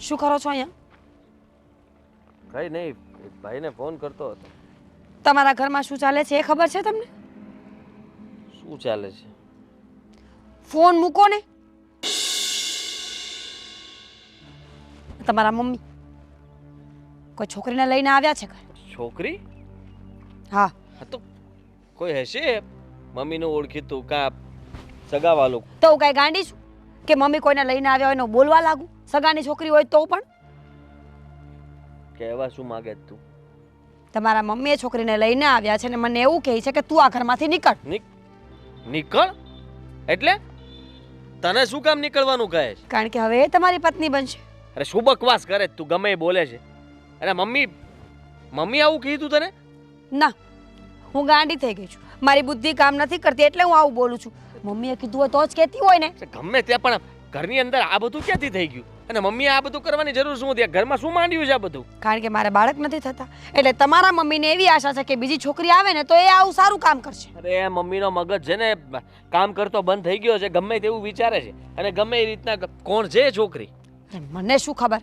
શું કરો છો અહીંયા? કઈ નહીં, ભાઈને ફોન કરતો હતો. તમારા ઘરમાં શું ચાલે છે એ ખબર છે તમને? શું ચાલે છે? ફોન મૂકો ને. તમારા મમ્મી કોઈ છોકરીને લઈને આવ્યા છે ઘરે? છોકરી? હા. હા તો કોઈ હશે મમ્મીનું ઓળખીતું કા સગાવાલું. તો હું કાંઈ ગાંડી છું કે મમ્મી કોઈને લઈને આવ્યા હોય ને બોલવા લાગુ? સગાની છોકરી હોય તો પણ કહેવા શું માંગે છે તું? તમારા મમ્મી એ છોકરીને લઈને આવ્યા છે ને મને એવું કહે છે કે તું આ ઘરમાંથી નીકળ. નીકળ એટલે તને શું કામ નીકળવાનું કહે છે? કારણ કે હવે એ તમારી પત્ની બનશે. અરે શું બકવાસ કરે છે તું? ગમે એ બોલે છે. અરે મમ્મી આવું કીધું તને? ના, હું ગાંડી થઈ ગઈ છું. મારી બુદ્ધિ કામ નથી કરતી એટલે હું આવું બોલું છું. મમ્મીએ કીધું હોય તો જ કહેતી હોય ને. ગમે ત્યાં પણ ઘરની અંદર આ બધું ક્યાંથી થઈ ગયું? અને મમ્મીએ આ બધું કરવાની જરૂર શું હતી? ઘરમાં શું માંડ્યું છે આ બધું? કારણ કે મારે બાળક નથી થતા એટલે તમારા મમ્મીને એવી આશા છે કે બીજી છોકરી આવે ને તો એ આવું સારું કામ કરશે. અરે મમ્મીનો મગજ છે ને કામ કરતો બંધ થઈ ગયો છે. ગમે તેવું વિચારે છે અને ગમે એ રીતના કોણ છે એ છોકરી? મને શું ખબર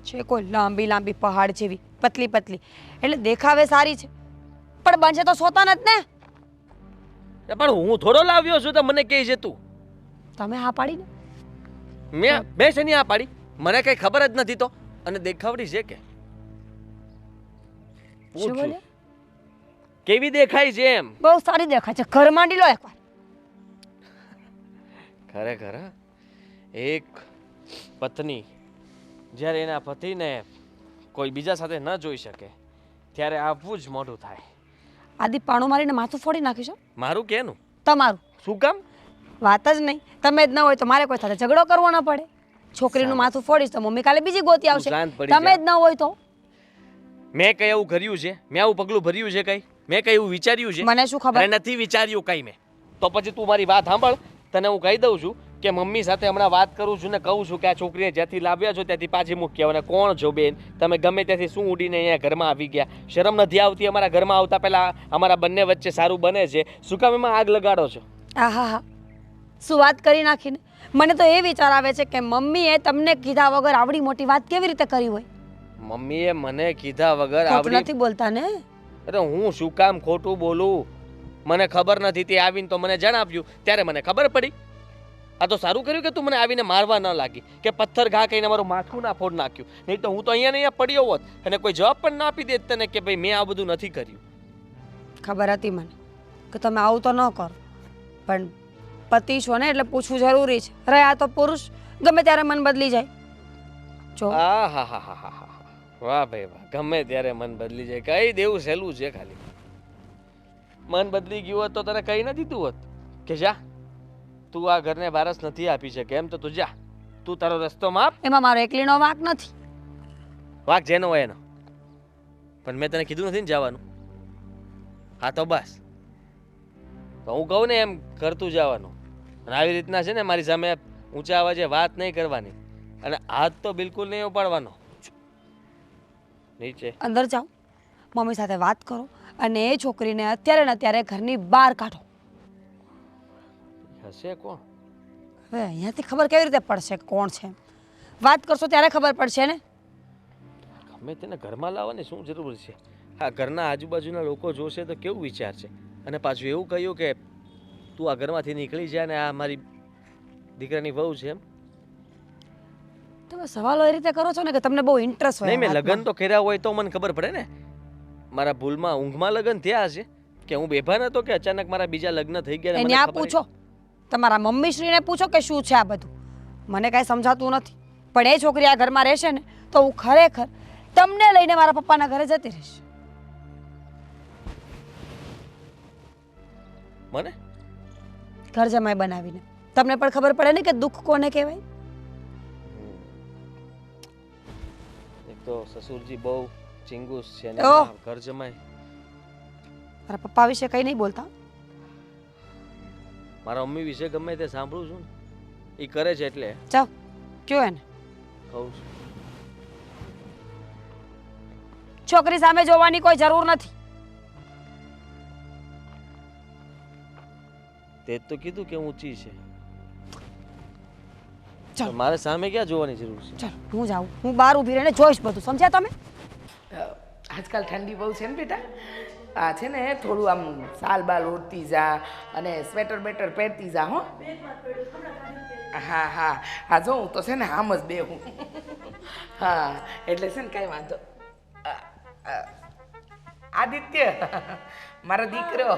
છે? કોઈ લાંબી લાંબી પહાડ જેવી પતલી પતલી એટલે દેખાવે સારી છે પણ બનશે તો સોતાન જ ને. પણ હું થોડો લાવ્યો છું તો મને કહે છે તું? તમે હા પાડી ને. મેં બે છે આ પાડી? મને કઈ ખબર જ નથી તો. અને દેખાવડી છે કે? શું બોલે? કેવી દેખાય છે એમ? બહુ સારી દેખાય છે. ઘર માંડી લો એકવાર. ખરેખર એક પત્ની જ્યારે એના પતિને કોઈ બીજા સાથે ન જોઈ શકે ત્યારે આવું જ મોઢું થાય. આદિ પાણું મારીને માથું ફોડી નાખીશું. મારું કેનું? તમારું. શું કામ? વાત જ નહીં. તમે જ ન હોય તો મારે કોઈ સાથે ઝઘડો કરવો ન પડે. છોકરીનું માથું ફોડીશ તો મમ્મી કાલે બીજી ગોતી આવશે. તમે જ ન હોય તો મેં કઈ એવું કર્યું છે? મેં આવું પગલું ભર્યું છે કઈ? મેં કઈ એવું વિચાર્યું છે? મને શું ખબર? નથી વિચાર્યું કઈ મેં. તો પછી તું મારી વાત સાંભળ. તને હું કહી દઉં છું કે મમ્મી સાથે હમણાં વાત કરું છું ને કહું છું કે આ છોકરીને જ્યાંથી લાવ્યા છો ત્યાંથી પાછી મૂકી આવો. અને કોણ છો બેન તમે? ગમે ત્યાંથી શું ઉડીને અહીંયા ઘરમાં આવી ગયા? શરમ નથી આવતી? અમારા ઘરમાં આવતા પહેલા અમારા બંને વચ્ચે સારું બને છે, શું કામ એમાં આગ લગાડો છો? હા હા હા, શું વાત કરી નાખીને. મને તો એ વિચાર આવે છે કે મમ્મીએ તમને કીધા વગર આવડી મોટી વાત કેવી રીતે કરી હોય? મમ્મીએ મને કીધા વગર ખોટું આવડી નથી બોલતા ને? અરે હું શું કામ ખોટું બોલું? મને ખબર નથી. તે આવીને તો મને જણાવ્યું ત્યારે મને ખબર પડી. આ તો સારું કર્યું કે તું મને આવીને મારવા ન લાગી કે પથ્થર ઘા કહીને મારું માથું ના ફોડ નાખ્યું. નહીં તો હું તો અહીંયા ને અહીંયા પડ્યો હોત અને કોઈ જવાબ પણ ના આપી દેત તને કે ભાઈ મેં આ બધું નથી કર્યું. ખબર હતી મને કે તમે આવું તો ન કરો પણ પતિ છો ને એટલે પૂછવું જરૂરી છે. રહ્યા તો પુરુષ ગમે ત્યારે મન બદલી જાય. જો હા હા હા હા હા વાહ ભાઈ વાહ. ગમે ત્યારે મન બદલી જાય. કઈ દેવું સહેલું છે ખાલી. મન બદલી ગયું હોત તો તને કઈ ન દીધું હોત કે જા તું આ ઘરને વારસ નથી આપી શકે એમ તો તું જા, તું તારો રસ્તો માપ. એમાં મારો એકલીનો વાંક નથી. વાક જેનો હોય એનો. પણ મેં તને કીધું નથી ને જવાનું. હા તો બસ. તો હું કહું ને એમ કરતું જવાનું. અને આવી રીતના છે ને મારી સામે ઊંચા અવાજે વાત નહીં કરવાની અને હાથ તો બિલકુલ નહીં ઉપાડવાનો. નીચે અંદર જાઓ, મમ્મી સાથે વાત કરો અને એ છોકરીને અત્યારે ને અત્યારે ઘરની બહાર કાઢો. હશે કોણ? હવે અહીંયાથી ખબર કેવી રીતે પડશે કોણ છે? વાત કરશો ત્યારે ખબર પડશે ને. ગમે તેને ઘરમાં લાવવાની શું જરૂર છે? આ ઘરના આજુબાજુના લોકો જોશે તો કેવું વિચારશે? અને પાછું એવું કહ્યું કે તું આ ઘરમાંથી નીકળી જાય ને આ મારી દીકરાની વહુ છે એમ? તમે સવાલો એ રીતે કરો છો ને કે તમને બહુ ઇન્ટરેસ્ટ હોય. નહીં, મેં લગ્ન તો કર્યા હોય તો મને ખબર પડે ને. મારા ભૂલમાં ઊંઘમાં લગ્ન થયા હશે કે હું બેભાન હતો કે અચાનક મારા બીજા લગ્ન થઈ ગયા? એને આ પૂછો, તમારા મમ્મી શ્રીને પૂછો કે શું છે આ બધું. મને કાંઈ સમજાતું નથી પણ એ છોકરી આ ઘરમાં રહેશે ને તો હું ખરેખર તમને લઈને મારા પપ્પાના ઘરે જતી રહીશ. મને ઘર જમાઈ બનાવીને તમને પણ ખબર પડે ને કે દુઃખ કોને કહેવાય. એક તો સસુરજી બહુ ચિંગુસ છે ને ઓહ! ઘર જમાય. મારા પપ્પા વિશે કંઈ નહીં બોલતા. મારા મમ્મી વિશે ગમે તે સાંભળું છું ને એ કરે છે એટલે જાઓ કયો એને. કહું છું. છોકરી સામે જોવાની કોઈ જરૂર નથી. તે જ તો કીધું કે ઊંચી છે. ચાલો. મારે સામે ક્યાં જોવાની જરૂર છે? ચાલો હું જાઉં, હું બહાર ઊભી રહીને જોઈશ બધું, સમજ્યા તમે? આજકાલ ઠંડી બહુ છે ને બેટા, આ છે ને થોડું આમ સાલ બાલ ઓઢતી જા અને સ્વેટર બેટર પહેરતી જા હો. હા હા હા, જો હું તો છે ને આમ જ બેહું. હા એટલે છે ને કાંઈ વાંધો. આદિત્ય, મારો દીકરો.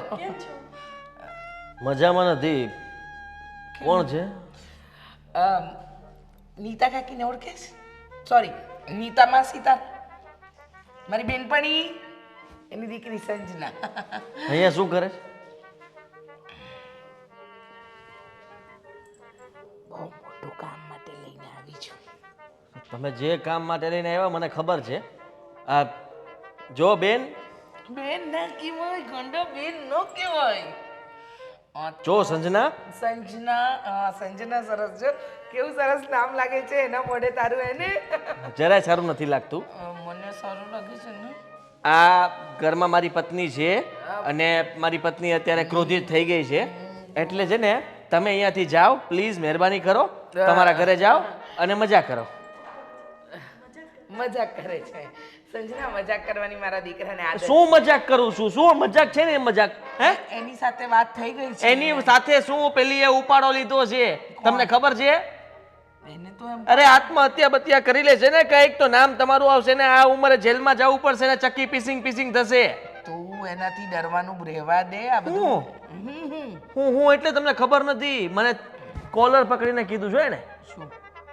મજામાં નથી. કોણ છે? નીતા કાકીને ઓળખે છે? સોરી, નીતા માસી તાર, મારી બેનપણી, એની દીકરી સંજના. અહીંયા શું કરે છે? બહુ મોટું કામ માટે લઈને આવી છું. તમે જે કામ માટે લઈને આવ્યા મને ખબર છે. આ જો બેન, બેન ના કહેવાય, ગંડો બેન નો કહેવાય. જો સંજના, સંજના સરસ છે. કેવું સરસ નામ લાગે છે એના મોઢે તારું એને. જરાય સારું નથી લાગતું. મને સારું લાગે છે ને. આ ઘરમાં મારી પત્ની છે અને મારી પત્ની અત્યારે ક્રોધિત થઈ ગઈ છે, એટલે છે ને તમે અહીંયાથી જાઓ પ્લીઝ, મહેરબાની કરો, તમારા ઘરે જાઓ અને મજા કરો. મજાક કરે છે સંજના, મજાક કરવાની મારા દીકરાને આદત. શું મજાક કરું છું? શું મજાક છે ને એ મજાક? હે, એની સાથે વાત થઈ ગઈ છે. એની સાથે શું? પેલી એ ઉપાડો લીધો છે, તમને ખબર છે? એને તો એમ અરે આત્મહત્યા બત્યા કરી લે છે ને, કઈક તો નામ તમારું આવશે ને, આ ઉંમરે જેલમાં જવું પડશે ને, ચક્કી પીસિંગ પીસિંગ થશે. તું એનાથી ડરવાનું રહેવા દે. આ બધું હું એટલે તમને ખબર નથી, મને કોલર પકડીને કીધું છે ને શું?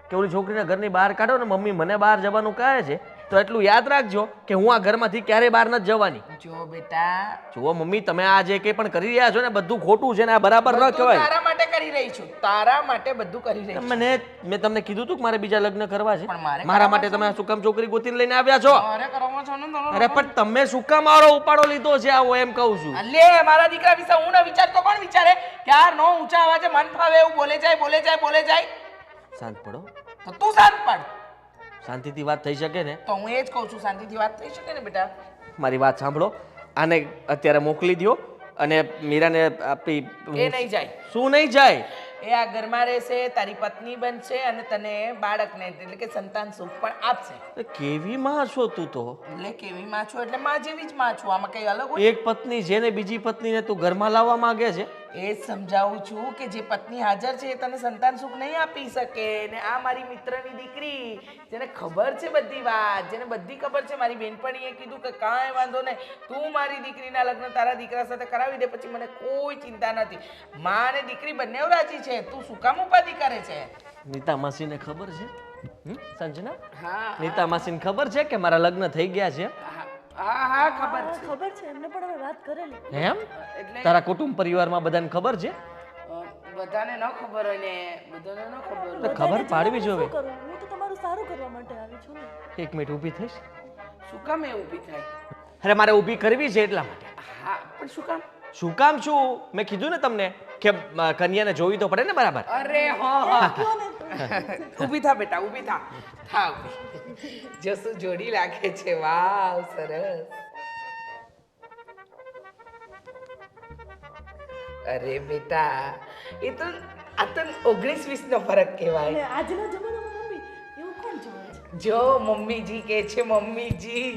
કે ઓલી છોકરીને ઘરની બહાર કાઢો ને, મમ્મી મને બહાર જવાનું કહે છે, તો એટલું યાદ રાખજો કે હું આ ઘરમાંથી ક્યારે બહાર નથી જવાની. જો બેટા, જુઓ મમ્મી, તમે આ જે કંઈ પણ કરી રહ્યા છો ને બધું ખોટું છે ને, આ બરાબર ન બધું કહેવાય. તારા માટે કરી રહી છું, તારા માટે બધું કરી રહી છું. મેં તમને કીધું તું કે મારે બીજા લગ્ન કરવા છે, પણ મારે મારા માટે તમે આ શું કામ છોકરી ગોતીને લઈને આવ્યા છો? અરે કરવો છો ને તારો. અરે પણ તમે શું કામ મારો ઉપાડો લીધો છે આવો, એમ કહું છું. લે, મારા દીકરા વિશે હું ન વિચારતો કોણ વિચારે? ક્યાર નો ઊંચા અવાજે મન ફાવે એવું બોલે જાય. શાંત પડો. તો તું શાંત પડ. શાંતિથી વાત થઈ શકે ને? તો હું એ જ કહું છું, શાંતિથી વાત થઈ શકે ને બેટા. મારી વાત સાંભળો, આને અત્યારે મોકલી દો અને મીરાને આપી. એ નહીં જાય. શું નહીં જાય? એ આ ઘરમાં રહેશે, તારી પત્ની બનશે અને તને બાળકને એટલે કે સંતાન સુખ પણ આપશે. કેવી માં છો તું તો? એટલે કેવી માં છું એટલે માં જેવી જ માં છું, આમાં કઈ અલગ હોય? એક પત્ની છે ને બીજી પત્નીને તું ઘરમાં લાવવા માંગે છે? એ જ સમજાવું છું કે જે પત્ની હાજર છે એ તને સંતાન સુખ નહીં આપી શકે. ને આ મારી મિત્રની દીકરી, જેને ખબર છે બધી વાત, જેને બધી ખબર છે, મારી બેનપણીએ કીધું કે કાંઈ વાંધો નહીં, તું મારી દીકરીના લગ્ન તારા દીકરા સાથે કરાવી દે, પછી મને કોઈ ચિંતા નથી. માં અને દીકરી બંને રાજી છે, તું શું કામ ઉપાધિ કરે છે? નીતા માસીને ખબર છે? સંજના, હા નીતા માસીને ખબર છે કે મારા લગ્ન થઈ ગયા છે? હા હા ખબર છે. ખબર છે એમને, પણ હવે વાત કરેલી. એમ? એટલે તારા કુટુંબ પરિવારમાં બધાને ખબર છે? બધાને ન ખબર હોય ને, બધાને ન ખબર હોય. ખબર પાડવી શું જોઈએ. કરું? હું તો તમારું સારું કરવા માટે આવી છું ને. એક મિનિટ ઊભી થઈશ? શું કામ એ ઊભી થાય? અરે મારે ઊભી કરવી છે એટલા માટે. હા પણ શું કામ? શું કામ છું? મેં કીધું ને તમને કે કન્યાને જોવી તો પડે ને બરાબર. અરે હા ઊભી થા બેટા, ઊભી થા. થા ઊભી. જો શું જોડી લાગે છે, વાવ સરસ. અરે બેટા, એ તો આ તો 19-20 નો ફરક કહેવાય. અને આજના જમાનામાં મમ્મી એવું કોણ જોવે છે? જો મમ્મીજી કે છે, મમ્મીજી.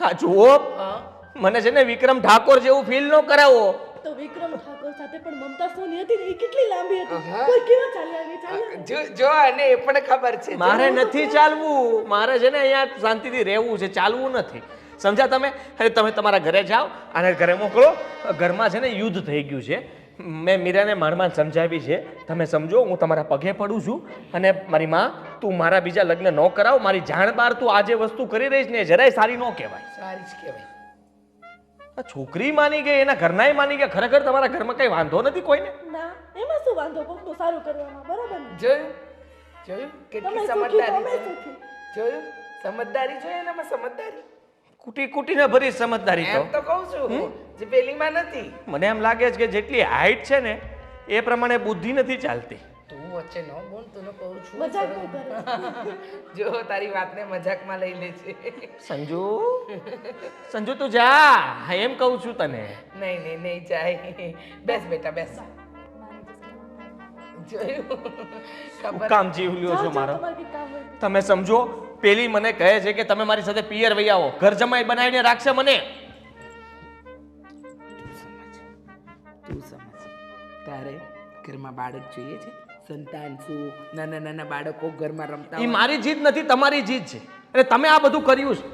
હા જુઓ, હા? મને છે ને વિક્રમ ઠાકોર જેવું ફીલ ન કરાવો. તો વિક્રમ ઠાકોર સાથે પણ મમતા સોની હતી ને, એ કેટલી લાંબી હતી. કોઈ કેવા ચાલી આવી? જો અને એ પણ ખબર છે. મારે નથી ચાલવું, મારે છે ને અહીંયા શાંતિથી રહેવું છે, ચાલવું નથી. સમજ્યા તમે? અરે તમે તમારા ઘરે જાઓ અને ઘરે મોકલો. ઘરમાં છે ને યુદ્ધ થઈ ગયું છે. મેં મીરાને માંડ સમજાવી છે, તમે સમજો. હું તમારા પગે પડું છું અને મારી માં, તું મારા બીજા લગ્ન ન કરાવ. મારી જાણ બહાર તું આ જે વસ્તુ કરી રહી છે ને, જરાય સારી ન કહેવાય. સારી જ કહેવાય. આ છોકરી માની ગઈ, એના ઘરનાય માની ગયા. ખરેખર તમારા ઘરમાં કઈ વાંધો નથી કોઈને? ના, એમાં શું વાંધો? કોકનું સારું કરવામાં બરાબર ને? જોયું કેટલી તમે સુખી, તમે સમજદારી. સુખી. જોયું સમજદારી જોયું એનામાં સમજદારી. કૂટીને ભરી સમજદારી તો. એમ તો કહું છું જે પેલીમાં નથી. મને એમ લાગે છે કે જેટલી હાઈટ છે ને એ પ્રમાણે બુદ્ધિ નથી ચાલતી. તું વચ્ચે ન બોલ, તને કહું છું. મજાક ન કરે. જો તારી વાતને મજાકમાં લઈ લે છે. સંજુ તું જા, એમ કહું છું તને. નહીં જાય. બેસ બેટા બેસ. જોયું શું ખબર કામ જીવ લ્યો છો મારો તમારે કંઈ કામ હોય તો. તમે સમજો પેલી મને કહે છે કે તમે મારી સાથે પિયર વહી આવો ઘર જમાઈ બનાવીને રાખશે મને તું સમજ તારે ઘરમાં બાળક જોઈએ છે સંતાન શું નાના નાના બાળકો ઘરમાં રમતા એ હોય. મારી જીદ નથી તમારી જીદ છે અને તમે આ બધું કર્યું છે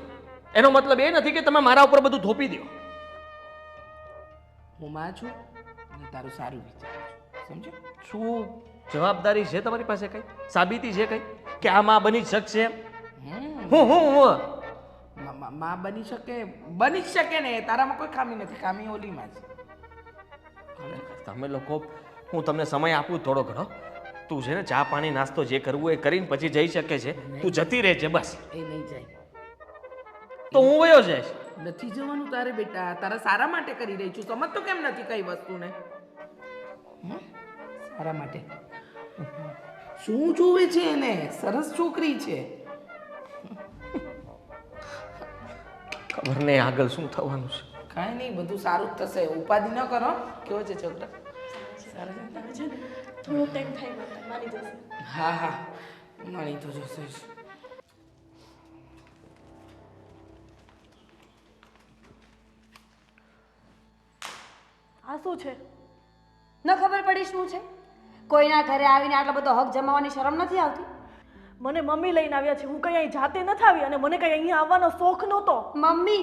એનો મતલબ એ નથી કે તમે મારા ઉપર બધું થોપી દો હું માં છું અને તારું સારું વિચારું છું સમજો શું જવાબદારી છે તમારી પાસે કઈ સાબિતી છે કઈ કે આ માં બની શકશે એમ? હું હું હું માં બની જ શકે ને તારામાં કોઈ ખામી નથી ખામી ઓલીમાં જ તમે લોકો હું તમને સમય આપું થોડો ઘણો તું છે ને ચા પાણી નાસ્તો જે કરવું એ કરીને પછી જઈ શકે છે તું જતી રહેજે બસ એ નહીં જાય તો હું વયો જઈશ નથી જવાનું તારે બેટા તારા સારા માટે કરી રહી છું સમજતો કેમ નથી કઈ વસ્તુને સારા માટે શું જોવે છે એને સરસ છોકરી છે ખબર નહીં આગળ શું થવાનું છે કાંઈ નહીં બધું સારું જ થશે ઉપાધિ ન કરો કેવો છે છોકરા સારા છે? તમે છે ને થોડો ટાઈમ થાય માતા માની જશે. હા હા માણી તો જશે જ. આ શું છે? ન ખબર પડી શું છે કોઈના ઘરે આવીને આટલો બધો હક જમાવવાની શરમ નથી આવતી મને મમ્મી લઈને આવ્યા છે. હું કઈ અહીં જાતે નથી આવી અને મને કઈ અહીંયા આવવાનો શોખ નહોતો. મમ્મી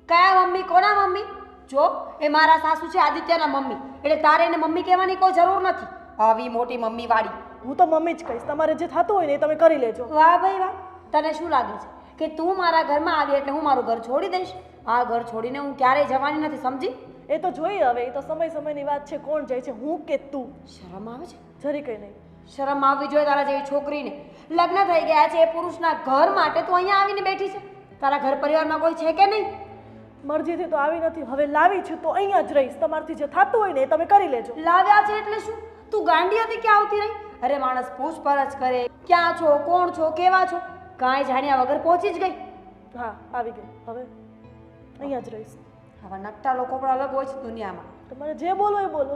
કયા મમ્મી કોના મમ્મી જો એ મારા સાસુ છે આદિત્યના મમ્મી એટલે તારે એને મમ્મી કહેવાની કોઈ જરૂર નથી આવી મોટી મમ્મી વાળી હું તો મમ્મી જ કહીશ. તમારે જે થતું હોય ને એ તમે કરી લેજો. વાહ ભાઈ વાહ તને શું લાગે છે કે તું મારા ઘરમાં આવી એટલે હું મારું ઘર છોડી દઈશ આ ઘર છોડીને હું ક્યારેય જવાની નથી સમજી એ તો જોઈએ હવે. એ તો સમયની વાત છે. કોણ જાય છે, હું કે તું? શરમ આવે છે જરી કઈ નહીં. શરમ આવવી જોઈએ તારા જેવી છોકરીને લગ્ન થઈ ગયા છે એ પુરુષના ઘર માટે તું અહીંયા આવીને બેઠી છે તારા ઘર પરિવારમાં કોઈ છે કે નહીં મરજીથી તો આવી નથી, હવે લાવી છું તો અહીંયા જ રહીશ. તમારથી જે થતું હોય ને એ તમે કરી લેજો. લાવ્યા છે એટલે શું તું ગાંડી હતી ક્યાં આવતી રહી અરે માણસ પૂછપરછ કરે ક્યાં છો કોણ છો કેવા છો કાંઈ જાણ્યા વગર પહોંચી જ ગઈ હા આવી ગઈ. હવે અહીંયા જ રહીશ. આવા નકટા લોકો પણ અલગ હોય છે દુનિયામાં તમારે જે બોલો એ બોલો.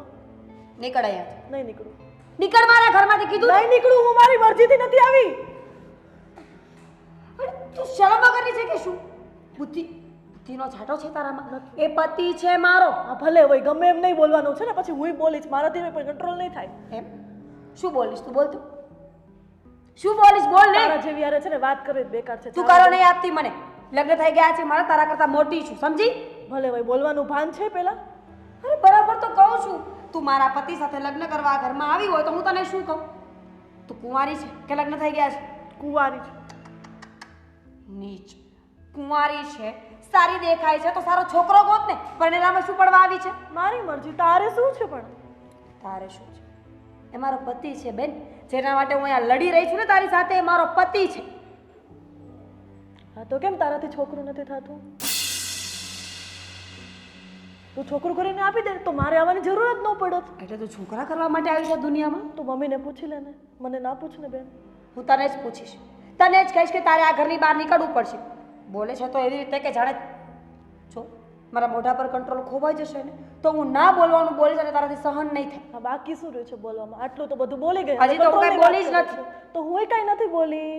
નીકળ અહીંયા નહીં નીકળું. નીકળ મારા ઘરમાંથી કીધું નહીં નીકળું. હું મારી મરજીથી નથી આવી. અરે, તું શરમ વગરની છે કે શું બુદ્ધિનો છાંટો છે તારામાં એ પતિ છે મારો હા ભલે હોય, ગમે એમ નહીં બોલવાનું છે ને પછી હું બોલીશ. મારાથી પણ કંટ્રોલ નહીં થાય. એમ શું બોલીશ તું બોલ તું શું બોલીશ બોલ ને તારા જેવી યારે છે ને વાત કરવી જ બેકાર છે. તું કરો નહીં આપતી મને લગ્ન થઈ ગયા છે મારા તારા કરતા મોટી છું સમજી ભલે હોય, બોલવાનું ભાન છે પેલા. અરે બરાબર તો કહું છું તું મારા પતિ સાથે લગ્ન કરવા આ ઘરમાં આવી હોય તો હું તને શું કહું તું કુંવારી છે કે લગ્ન થઈ ગયા છે કુંવારી છું. નીચ કુંવારી છે સારી દેખાય છે તો સારો છોકરો ગોત ને પરણેલામાં શું પડવા આવી છે મારી મરજી. તારે શું છે પણ? તારે શું છે એ મારો પતિ છે બેન જેના માટે હું અહીંયા લડી રહી છું ને તારી સાથે એ મારો પતિ છે હા તો કેમ તારાથી છોકરું નથી થતું? તું છોકરું કરીને આપી દે તો મારે આવવાની જરૂર જ ન પડત. એટલે તું છોકરા કરવા માટે આવી છે દુનિયામાં તું મમ્મીને પૂછી લે ને, મને ના પૂછ ને બેન. હું તને જ પૂછીશ તને જ કહીશ કે તારે આ ઘરની બહાર નીકળવું પડશે બોલે છે તો એવી રીતે કે જાણે જો મારા મોઢા પર કંટ્રોલ ખોવાઈ જશે ને તો હું ના બોલવાનું બોલીશ અને તારાથી સહન નહીં થાય હા બાકી શું રહ્યું છે બોલવામાં? આટલું તો બધું બોલી ગઈ. હજી તો હું કાંઈ બોલી જ નથી. તો હું કાંઈ નથી બોલી.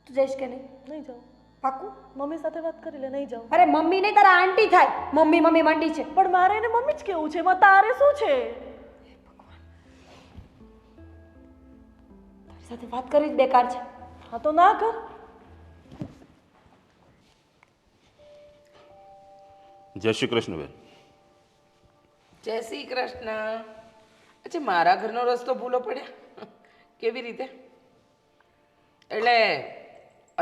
તું જઈશ કે નહીં નહીં જાઉં. પાક્કું મમ્મી સાથે વાત કરી લે. નહીં જાઉં. અરે મમ્મી નહીં તારા આંટી થાય મમ્મી મમ્મી મંડી છે પણ મારે એને મમ્મી જ કેવું છે. એમાં તારે શું છે? તારી સાથે વાત કરવી જ બેકાર છે હા તો ના કર. જય શ્રી કૃષ્ણ બેન. જય શ્રી કૃષ્ણ. અચ્છા મારા ઘરનો રસ્તો ભૂલો પડ્યા કેવી રીતે? એટલે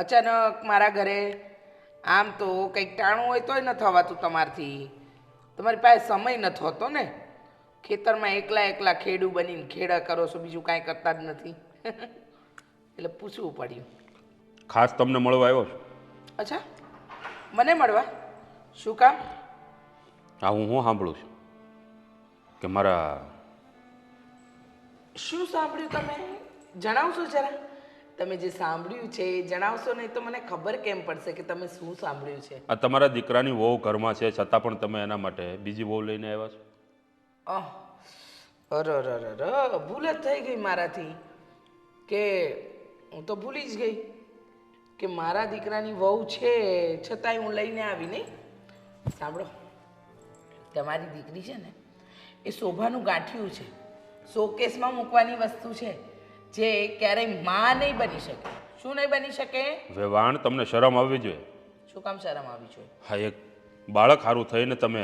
અચાનક મારા ઘરે આમ તો કંઈક ટાણું હોય તોય ન થવાતું તમારથી. તમારી પાસે સમય નથી હોતો ને ખેતરમાં એકલા ખેડૂ બનીને ખેડા કરો છો બીજું કાંઈ કરતા જ નથી એટલે પૂછવું પડ્યું. ખાસ તમને મળવા આવ્યો છું. અચ્છા મને મળવા શું કામ? હા હું સાંભળું છું કે મારા શું સાંભળ્યું તમે જણાવશો જરા? તમે જે સાંભળ્યું છે એ જણાવશો નહીં તો મને ખબર કેમ પડશે કે તમે શું સાંભળ્યું છે? આ તમારા દીકરાની વહુ ઘરમાં છે છતાં પણ તમે એના માટે બીજી વહુ લઈને આવ્યા છો. અરરરર ભૂલ જ થઈ ગઈ મારાથી કે હું તો ભૂલી જ ગઈ કે મારા દીકરાની વહુ છે છતાંય હું લઈને આવી નહીં. સાંભળો, તમારી દીકરી છે ને એ શોભાનું ગાંઠિયું છે, શોકેસમાં મૂકવાની વસ્તુ છે જે ક્યારેય માં નહીં બની શકે. શું નહીં બની શકે? વેવાણ, તમને શરમ આવવી જોઈએ. શું કામ શરમ આવી જોઈએ? હા, એક બાળક સારું થઈને તમે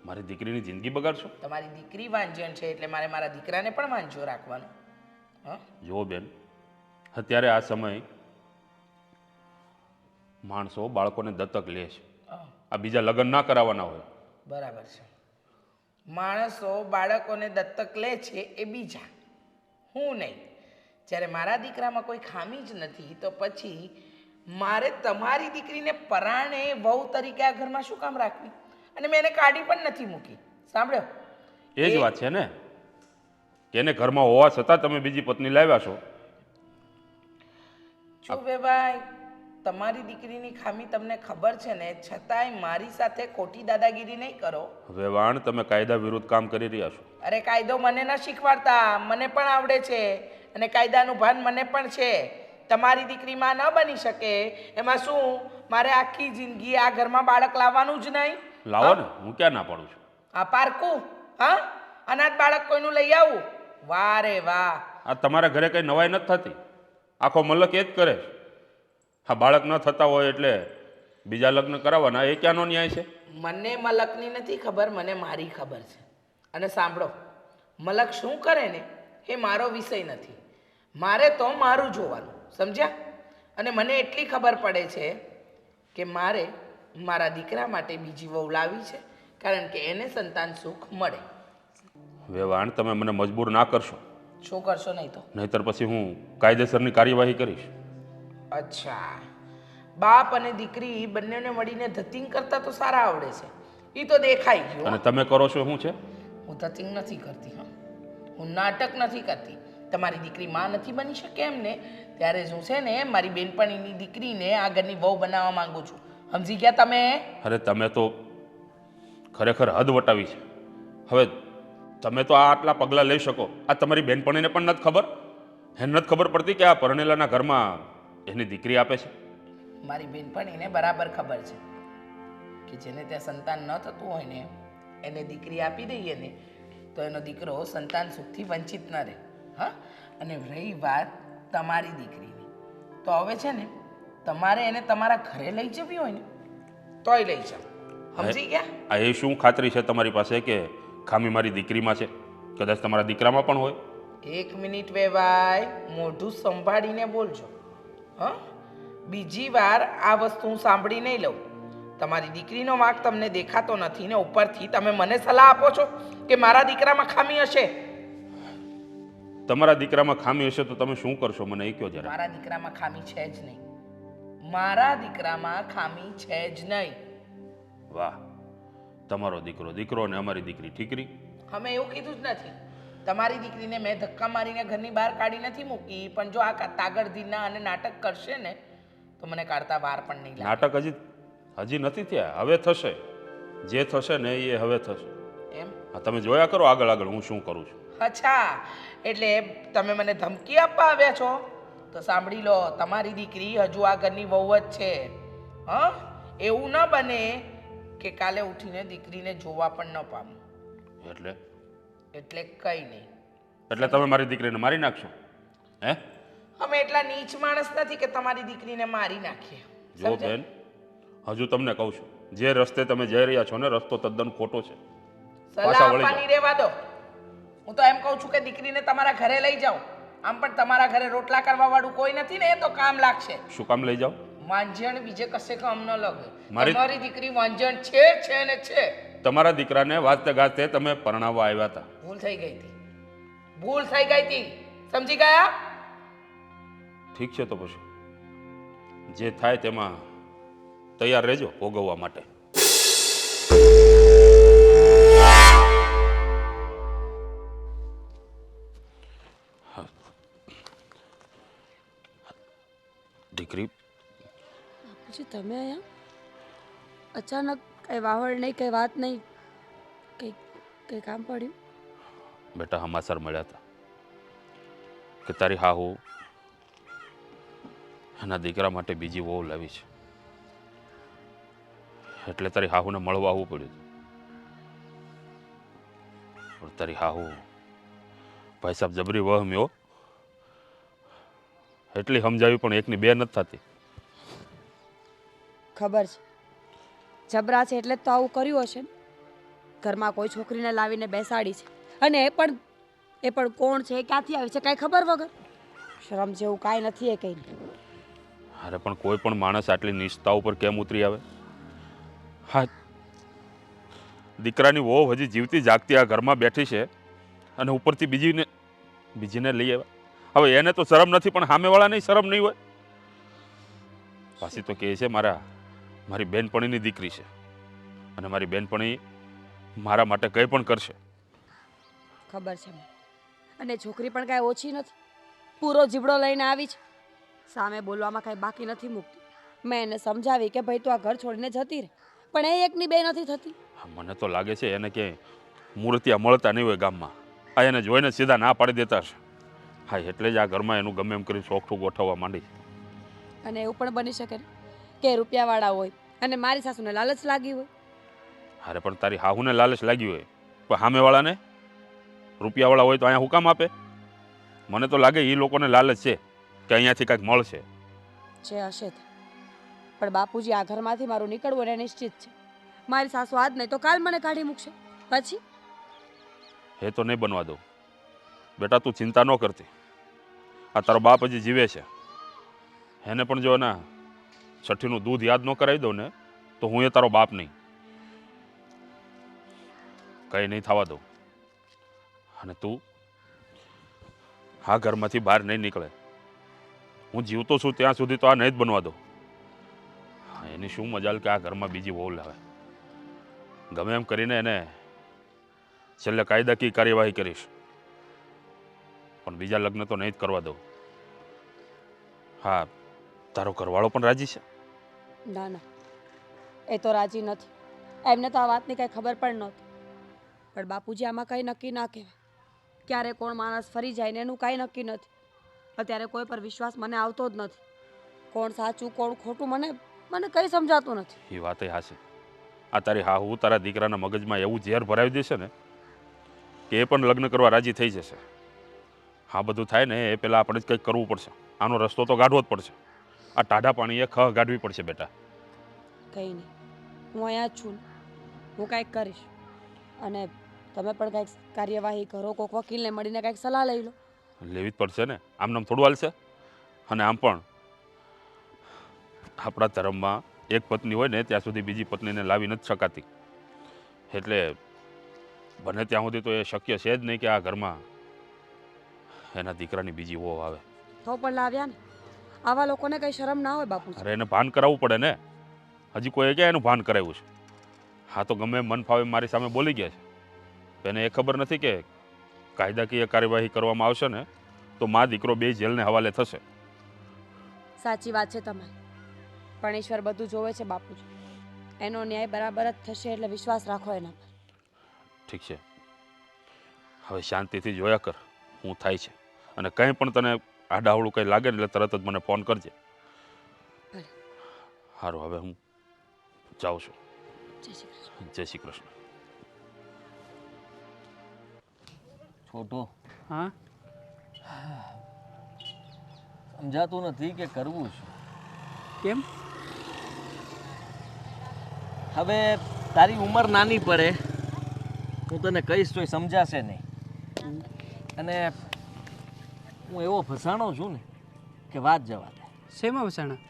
મારી દીકરીની જિંદગી બગાડશો. તમારી દીકરી વાંજણ છે એટલે મારે મારા દીકરાને પણ વાંજો રાખવાનો. હા, જુઓ બેન, અત્યારે આ સમય માણસો બાળકોને દત્તક લે છે. આ બીજા લગ્ન ના કરાવવાના હોય. બરાબર છે. માણસો બાળકોને દત્તક લે છે એ બીજા, હું નહીં. જ્યારે મારા દીકરામાં કોઈ ખામી જ નથી તો પછી મારે તમારી દીકરીને પરાણે વહુ તરીકે આ ઘરમાં શું કામ રાખવી? અને મેં એને કાઢી પણ નથી મૂકી. સાંભળ્યો? એ જ વાત છે ને કે એને ઘરમાં હોવા છતાં તમે બીજી પત્ની લાવ્યા છો. ચૂપે ભાઈ, તમારી દીકરીની ખામી તમને ખબર છે ને, છતાંય મારી સાથે ખોટી દાદાગીરી નહીં કરો. વેવાણ, તમે કાયદા વિરુદ્ધ કામ કરી રહ્યા છો. અરે કાયદો મને ન શીખવાડતા, મને પણ આવડે છે અને કાયદાનું ભાન મને પણ છે. તમારી દીકરીમાં ન બની શકે એમાં શું મારે આખી જિંદગી આ ઘરમાં બાળક લાવવાનું જ નહીં? લાવો ને, હું ક્યાં ના પાડું છું. આ પારકું, હા, અનાથ બાળક કોઈનું લઈ આવું? વાહ રે વાહ. આ તમારા ઘરે કઈ નવાઈ નથી થતી. આખો મલક એ જ કરે છે. હા, બાળક ન થતા હોય એટલે બીજા લગ્ન કરાવવાના, એ ક્યાંનો ન્યાય છે? મને મલકની નથી ખબર, મને મારી ખબર છે. અને સાંભળો, મલક શું કરે ને એ મારો વિષય નથી. મારે તો મારું જોવાનું, સમજ્યા? અને મને એટલી ખબર પડે છે કે મારે મારા દીકરા માટે બીજી વહુ લાવી છે કારણ કે એને સંતાન સુખ મળે. વેવાણ, તમે મને મજબૂર ના કરશો. શું કરશો નહીં તો? નહીતર પછી હું કાયદેસરની કાર્યવાહી કરીશ. અચ્છા, બાપ અને દીકરી બંનેને મળીને ધતિંગ કરતા તો સારા આવડે છે, એ તો દેખાઈ ગયું. અને તમે કરો છો શું છે? હું ધતિંગ નથી કરતી. હા, હું નાટક નથી કરતી. તમારી દીકરી માં નથી બની શકે એમ ને, ત્યારે હું છે ને મારી બેનપણીની દીકરીને આ ઘરની વહુ બનાવવા માંગુ છું. સમજી ગયા તમે? અરે તમે તો ખરેખર હદ વટાવી છે. હવે તમે તો આ આટલા પગલાં લઈ શકો, આ તમારી બેનપણીને પણ નથી ખબર? એને નથી ખબર પડતી કે આ પરણેલાના ઘરમાં એની દીકરી આપે છે? મારી બેનપણીને બરાબર ખબર છે કે જેને ત્યાં સંતાન ન થતું હોય ને એને દીકરી આપી દઈએ ને તો એનો દીકરો સંતાન સુખથી વંચિત ન રહે. હા, અને રહી વાત તમારી દીકરીની, તો હવે છે ને તમારે એને તમારા ઘરે લઈ જવી હોય ને તોય લઈ જાઓ. સમજી ગયા? આ એ શું ખાતરી છે તમારી પાસે કે ખામી મારી દીકરીમાં છે? કદાચ તમારા દીકરામાં પણ હોય. એક મિનિટ વેવાય, મોઢું સંભાળીને બોલજો. હા, બીજી વાર આ વસ્તુ હું સાંભળી નહીં લઉં. તમારી દીકરીનો વાંક તમને દેખાતો નથી ને ઉપરથી તમે મને સલાહ આપો છો કે મારા દીકરામાં ખામી હશે. તમારા દીકરામાં ખામી હશે તો તમે શું કરશો મને એ કહો જરા. મારા દીકરામાં ખામી છે જ નહીં. મારા દીકરામાં ખામી છે જ નહીં. વાહ, તમારો દીકરો દીકરો ને અમારી દીકરી ઠીકરી. અમે એવું કીધું જ નથી. તમારી દીકરીને મેં ધક્કા મારીને ઘરની બહાર કાઢી નથી મૂકી, પણ જો આ તાગડધીના અને નાટક કરશે ને તો મને કાઢતા વાર પણ નહીં લાગે. નાટક હજી નથી થયા, હવે થશે. જે થશે ને એ હવે થશે. એમ? હા, તમે જોયા કરો આગળ આગળ હું શું કરું છું. અચ્છા, એટલે તમે મને ધમકી આપવા આવ્યા છો? તો સાંભળી લો, તમારી દીકરી હજુ આ ઘરની વહુ જ છે. હા, એવું ન બને કે કાલે ઉઠીને દીકરીને જોવા પણ ન પામું. એટલે કંઈ નહીં. એટલે તમે મારી દીકરીને મારી નાખશો? હે? અમે એટલા નીચ માણસ નથી કે તમારી દીકરીને મારી નાખીએ. જો બેન, હજુ તમને કહું છું, જે રસ્તે તમે જઈ રહ્યા છો ને રસ્તો તદ્દન ખોટો છે. સલાહ પાછા વળી આપવાની રહેવા દો. હું તો એમ કહું છું કે દીકરીને તમારા ઘરે લઈ જાઓ. આમ પણ તમારા ઘરે રોટલા કરવા વાળું કોઈ નથી ને, એ તો કામ લાગશે. શું કામ લઈ જાઓ? વાંજણ બીજે કશે કામ ન લાગે. મારી- તમારી દીકરી વાંજણ છે ને છે. તમારા દીકરાને વાજતે ગાજતે તમે પરણાવવા આવ્યા હતા. ભૂલ થઈ ગઈ હતી. ભૂલ થઈ ગઈ હતી. સમજી ગયા? ઠીક છે, તો પછી જે થાય તેમાં તૈયાર રહેજો ભોગવવા માટે. દીકરી, બાપુજી તમે અહીંયા અચાનક કઈ વાવડ નહીં, કઈ વાત નહીં, કઈ કઈ કામ પડ્યું? બેટા હમાસર મળ્યા હતા કે તારી હાહુ એના દીકરા માટે બીજી વહુ લાવી છે, એટલે તારી હાહુને મળવા આવવું પડ્યું. પણ તારી હાહુ ભાઈ સાહેબ જબરી વહમ્યો, એટલી સમજાવી પણ એકની બે નથી થતી. ખબર છે જબરા છે એટલે જ તો આવું કર્યું હશે ને. ઘરમાં કોઈ છોકરીને લાવીને બેસાડી છે, અને એ પણ કોણ છે, ક્યાંથી આવી છે, કાંઈ ખબર વગર. શરમ જેવું કાંઈ નથી એ કંઈ. અરે પણ કોઈ પણ માણસ આટલી નિષ્ઠા ઉપર કેમ ઉતરી આવે? હા, દીકરાની વહુ હજી જીવતી જાગતી આ ઘરમાં બેઠી છે અને ઉપરથી બીજીને લઈ આવ્યા. હવે એને તો શરમ નથી, પણ સામેવાળાને શરમ નહીં હોય. પાછી તો કહે છે મારી બેનપણીની દીકરી છે અને મારી બેનપણી મારા માટે કંઈ પણ કરશે. ખબર છે મને. અને છોકરી પણ કાંઈ ઓછી નથી, પૂરો જીબડો લઈને આવી છે. સામે બોલવામાં કાંઈ બાકી નથી મૂકતી. મેં એને સમજાવી કે ભાઈ તું આ ઘર છોડીને જતી રહે, પણ એ એકની બે નથી થતી. મને તો લાગે છે એને ક્યાંય મૂર્તિયા મળતા નહીં હોય ગામમાં. આ એને જોઈને સીધા ના પાડી દેતા હશે. હા, એટલે જ આ ઘરમાં એનું ગમે એમ કરી શોખઠું ગોઠવવા માંડી. અને એવું પણ બની શકે ને કે રૂપિયાવાળા હોય અને મારી સાસુને લાલચ લાગી હોય. અરે પણ તારી હાહુને લાલચ લાગી હોય, પણ સામેવાળાને રૂપિયાવાળા હોય તો અહીંયા હુકામ આપે? મને તો લાગે એ લોકોને લાલચ છે કે અહીંયાથી કાંઈક મળશે. છે હશે તે. પણ બાપુજી આ ઘરમાંથી મારું નીકળવું એને નિશ્ચિત છે. મારી સાસુ આજ નહીં તો કાલ મને કાઢી મૂકશે. પછી એ તો નહીં બનવા દઉં. બેટા તું ચિંતા ન કરતી. આ તારો બાપ હજી જીવે છે, એને પણ જો ના છઠ્ઠીનું દૂધ યાદ ન કરાવી દઉં ને તો હું એ તારો બાપ નહીં. કંઈ નહીં થવા દઉં. અને તું આ ઘરમાંથી બહાર નહીં નીકળે. હું જીવતો છું ત્યાં સુધી તો આ નહીં જ બનવા દઉં. એની શું મજાલ કે આ ઘરમાં બીજી વહુ લાવે. ગમે એમ કરીને એને છેલ્લે કાયદાકીય કાર્યવાહી કરીશ, પણ બીજા લગ્ન તો નહીં જ કરવા દઉં. હા, તારો ઘરવાળો પણ રાજી છે? ના ના, એ તો રાજી નથી. એમને તો આ વાતની કાંઈ ખબર પણ નહોતી. પણ બાપુજી આમાં કંઈ નક્કી ના કહેવાય. ક્યારે કોણ માણસ ફરી જાય ને એનું કાંઈ નક્કી નથી. અત્યારે કોઈ પર વિશ્વાસ મને આવતો જ નથી. કોણ સાચું કોણ ખોટું મને કંઈ સમજાતું નથી. એ વાત એ હાશે. આ તારી હાહુ તારા દીકરાના મગજમાં એવું ઝેર ભરાવી દેશે ને કે એ પણ લગ્ન કરવા રાજી થઈ જશે. હા, બધું થાય ને એ પહેલાં આપણે જ કંઈક કરવું પડશે. આનો રસ્તો તો કાઢવો જ પડશે. આ ટાઢા પાણીએ ખહ કાઢવી પડશે બેટા. કંઈ નહીં, હું અહીંયા જ છું. હું કાંઈક કરીશ. અને તમે પણ કાંઈક કાર્યવાહી કરો, કોઈક વકીલને મળીને કાંઈક સલાહ લઈ લો. લેવી જ પડશે ને, આમ થોડું હાલશે. અને આમ પણ આપણા ધર્મમાં એક પત્ની હોય ને ત્યાં સુધી બીજી પત્નીને લાવી નથી શકાતી. એટલે બને ત્યાં સુધી તો એ શક્ય છે જ નહીં કે આ ઘરમાં એના દીકરાની બીજી વહુ આવે. તો પણ લાવ્યા ને. આવા લોકોને કંઈ શરમ ના હોય બાપુ. અરે એને ભાન કરાવવું પડે ને. હજી કોઈ ક્યાં એનું ભાન કરાવ્યું છે? હા, તો ગમે મન ફાવે મારી સામે બોલી ગયા છે. એને એ ખબર નથી કે કાયદાકીય કાર્યવાહી કરવામાં આવશે ને તો મા દીકરો બે જેલને હવાલે થશે. સાચી વાત છે તમારી, પણ ઈશ્વર બધું જોવે છે બાપુજી. એનો ન્યાય બરાબર જ થશે, એટલે વિશ્વાસ રાખો એના પર. ઠીક છે, હવે શાંતિથી જોયા કર હું થાય છે. અને કંઈ પણ તને આડાવડું કંઈ લાગે ને એટલે તરત જ મને ફોન કરજે. સારું, હવે હું જાઉં છું. જય શ્રી કૃષ્ણ. છોટો, હા, સમજાતું નથી કે કરવું શું. કેમ? હવે તારી ઉંમર નાની પડે, હું તને કહીશ તોય સમજાશે નહીં. અને હું એવો ફસાણો છું ને કે વાત જવા દે. શેમાં વસાણા?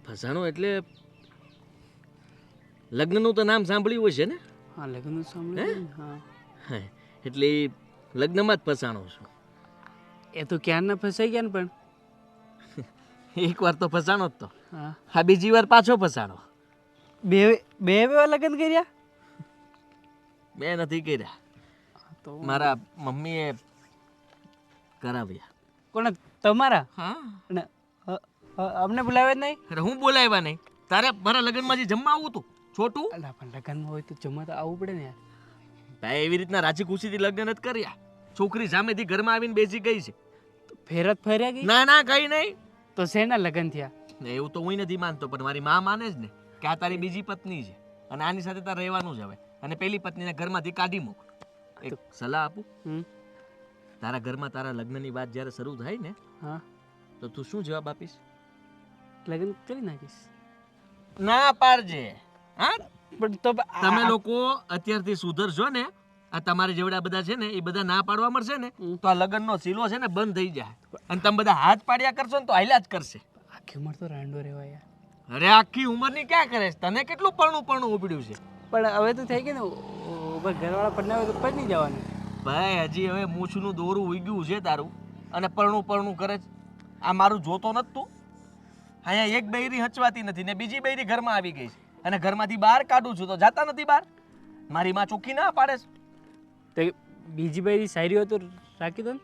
ફસાણો એટલે લગ્નનું તો નામ સાંભળ્યું હશે ને? હા, લગ્નનું સાંભળ્યું. હા, હા, એટલે લગ્નમાં જ ફસાણો છું. એ તો ક્યારના ફસાઈ ગયા ને. પણ એકવાર તો ફસાણો જ તો. હા, હા, બીજી વાર પાછો ફસાણો. બે બે લગ્ન કર્યા? મેં નથી કર્યા, તો મારા મમ્મીએ કરાવ્યા. કોને? તમારા? હા. અને અમને બોલાવ્યા જ નહીં? અરે હું બોલાવ્યા નહીં. તારે મારા લગ્નમાં જે જમવા આવું હતું છોટું. અલા, પણ લગ્નમાં હોય તો જમવા તો આવવું પડે ને યાર. ભાઈ એવી રીતના રાજી ખુશીથી લગ્ન નથી કર્યા. છોકરી સામેથી ઘરમાં આવીને બેસી ગઈ છે. તો ફેરત ફર્યા ગઈ ના ના કઈ નહીં. તો શેના લગ્ન થયા? ને એવું તો હું નથી માનતો, પણ મારી માં માને જ ને કે આ તારી બીજી પત્ની છે અને આની સાથે તારે રહેવાનું જ હવે. અને પેલી પત્નીને ઘરમાંથી કાઢી મૂક. એક સલાહ આપું, હમ તારા ઘરમાં તારા લગ્નની વાત જ્યારે શરૂ થાય ને હા તો તું શું જવાબ આપીશ? લગ્ન કરી નાખીશ. ના પાડજે. હા, પણ તો તમે લોકો અત્યારથી સુધરશો ને, આ તમારે જેવડા બધા છે ને એ બધા ના પાડવા મળશે ને તો આ લગ્નનો સિલો છે ને બંધ થઈ જાય. અને તમે બધા હાથ પાડ્યા કરશો ને તો હાલ્યા જ કરશે. આખી ઉંમર તો રાંડો રહેવા યાર. અરે આખી ઉંમરની ક્યાં કરે છે? તને કેટલું પરણું ઉપડ્યું છે? પણ હવે તો થઈ ગયું ને ઉપર ઘરવાળા પરણાવે તો પડી જવાનું. ભાઈ હજી હવે મૂછનું દોરું ઉગ્યું છે તારું અને પરણું કરે છે. આ મારું જોતો નથી તું? અહીંયા એક બૈરી હચવાતી નથી ને બીજી બૈરી ઘરમાં આવી ગઈ છે અને ઘરમાંથી બહાર કાઢું છું તો જાતા નથી બહાર. મારી માં ચોખ્ખી ના પાડે છે. તો બીજી બધી શાયરી હોય તો રાખી દો ને.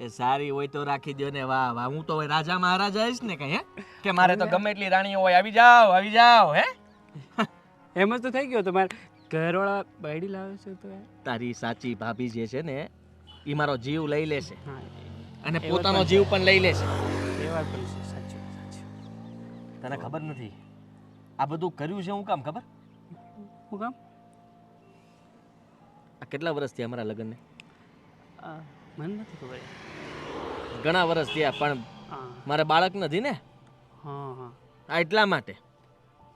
એ સારી હોય તો રાખી દો ને. વાહ વાહ, હું તો હવે રાજા મહારાજા આવીશ ને કઈ હે કે મારે તો ગમે એટલી રાણીઓ હોય આવી જાઓ હે. એમ જ તો થઈ ગયો. તમારે ઘરવાળા બાયડી લાવે છે તો યાર. તારી સાચી ભાભી જે છે ને એ મારો જીવ લઈ લેશે હા અને એ વાત પોતાનો પણ જીવ પણ લઈ લેશે. એ વાત પણ છે. સાચું સાચું. તને ખબર નથી આ બધું કર્યું છે હું કામ ખબર? હું કામ? આ કેટલા વર્ષ થયા અમારા લગ્નને? મને નથી ખબર યાર. ઘણા વર્ષ થયા પણ હા મારે બાળક નથી ને. હા હા આ એટલા માટે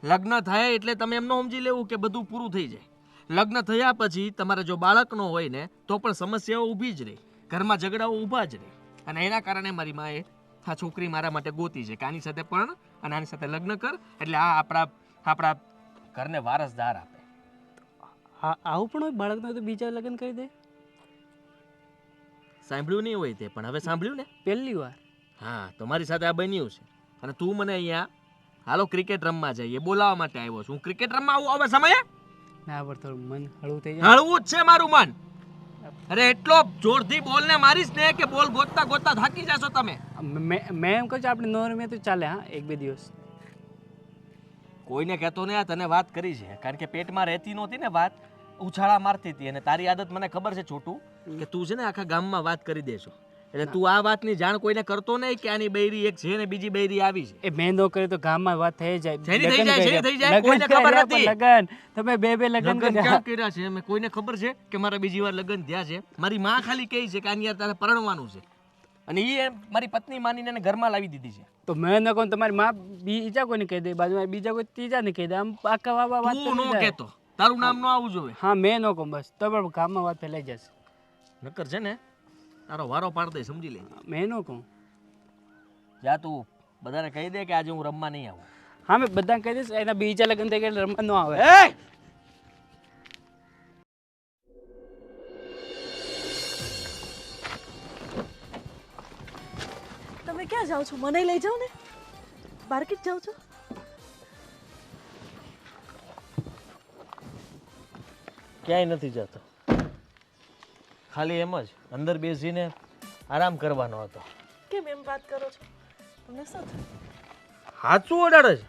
લગ્ન થાય એટલે તમે એમ ન સમજી લેવું કે બધું પૂરું થઈ જાય. લગ્ન થયા પછી તમારે જો બાળક ન હોય ને તો પણ સમસ્યાઓ ઊભી જ રહી, ઘરમાં ઝઘડાઓ ઊભા જ રહી. અને એના કારણે મારી માએ આ છોકરી મારા માટે ગોતી છે કે આની સાથે પણ અને આની સાથે લગ્ન કર એટલે આ આપણા ઘરને વારસદાર આપે. હા આવું પણ હોય? બાળકનો હોય તો બીજા લગ્ન કરી દે? સાંભળ્યું નહીં હોય તે પણ હવે સાંભળ્યું ને. પહેલી વાર. હા, તમારી સાથે આ બન્યું છે અને તું મને અહીંયા હાલો ક્રિકેટ રમવા જઈએ બોલાવવા માટે આવ્યો છું. હું ક્રિકેટ રમવા આવું હવે સમયે? ના પર થોડું મન હળવું થઈ જાય. હળવું જ છે મારું મન. અરે એટલો જોરથી બોલને મારીશ ને કે બોલ ગોતતા ગોતતા થાકી જાશો તમે. મેં એમ કહું છું આપણે નો રમીએ તો ચાલે. હા એક બે દિવસ. કોઈને કહેતો ને આ તને વાત કરી છે કારણ કે પેટમાં રહેતી નહોતી ને વાત, ઉછાળા મારતી હતી. અને તારી આદત મને ખબર છે છોટું કે તું છે ને આખા ગામમાં વાત કરી દેશો. એટલે તું આ વાતની જાણ કોઈને કરતો નહીં કે આની બૈરી એક છે ને બીજી બૈરી આવી છે. એ મેં નો કરે તો ગામમાં વાત થઈ જાય. શેની થઈ લગ્ન જાય? શેની કર્યા. થઈ જાય? લગ્ન કોઈને ખબર કર્યા નથી. પણ લગ્ન તમે બે લગ્ન લગ્ન કર્યા. ક્યાં કર્યા છે? મેં કોઈને ખબર છે કે મારા બીજી વાર લગ્ન થયા છે? મારી માં ખાલી કહે છે કે આની યાર તારે પરણવાનું છે અને એ મારી પત્ની માનીને એને ઘરમાં લાવી દીધી છે. તો મેં ન કહું તમારી માં બીજા કોઈને કહી દે, બાજુમાં બીજા કોઈ ત્રીજાને કહી દે. આમ આખા વાવા વાત તું નો કરી જાય. કહેતો, તારું નામ નો આવવું જોઈએ. હા મેં ન કહું બસ તો પણ ગામમાં વાત ફેલાઈ જશે. નકર છે ને તારો વારો પાડ દે સમજી લે. મેં ન કહું. જા તું બધાને કહી દે કે આજે હું રમવા નહીં આવું. હા મેં બધાને કહી દઈશ. એના બીજા લગ્ન થઈ ગયા એટલે રમવા ન આવે. તમે ક્યાં જાઓ છો? મને લઈ જાઓ ને. માર્કેટ જાઓ છો? ક્યાંય નથી જતો, ખાલી એમ જ અંદર બેસીને આરામ કરવાનો હતો. કેમ એમ વાત કરો છો? તમને શું થયું? હાચું ઓડાડે છે.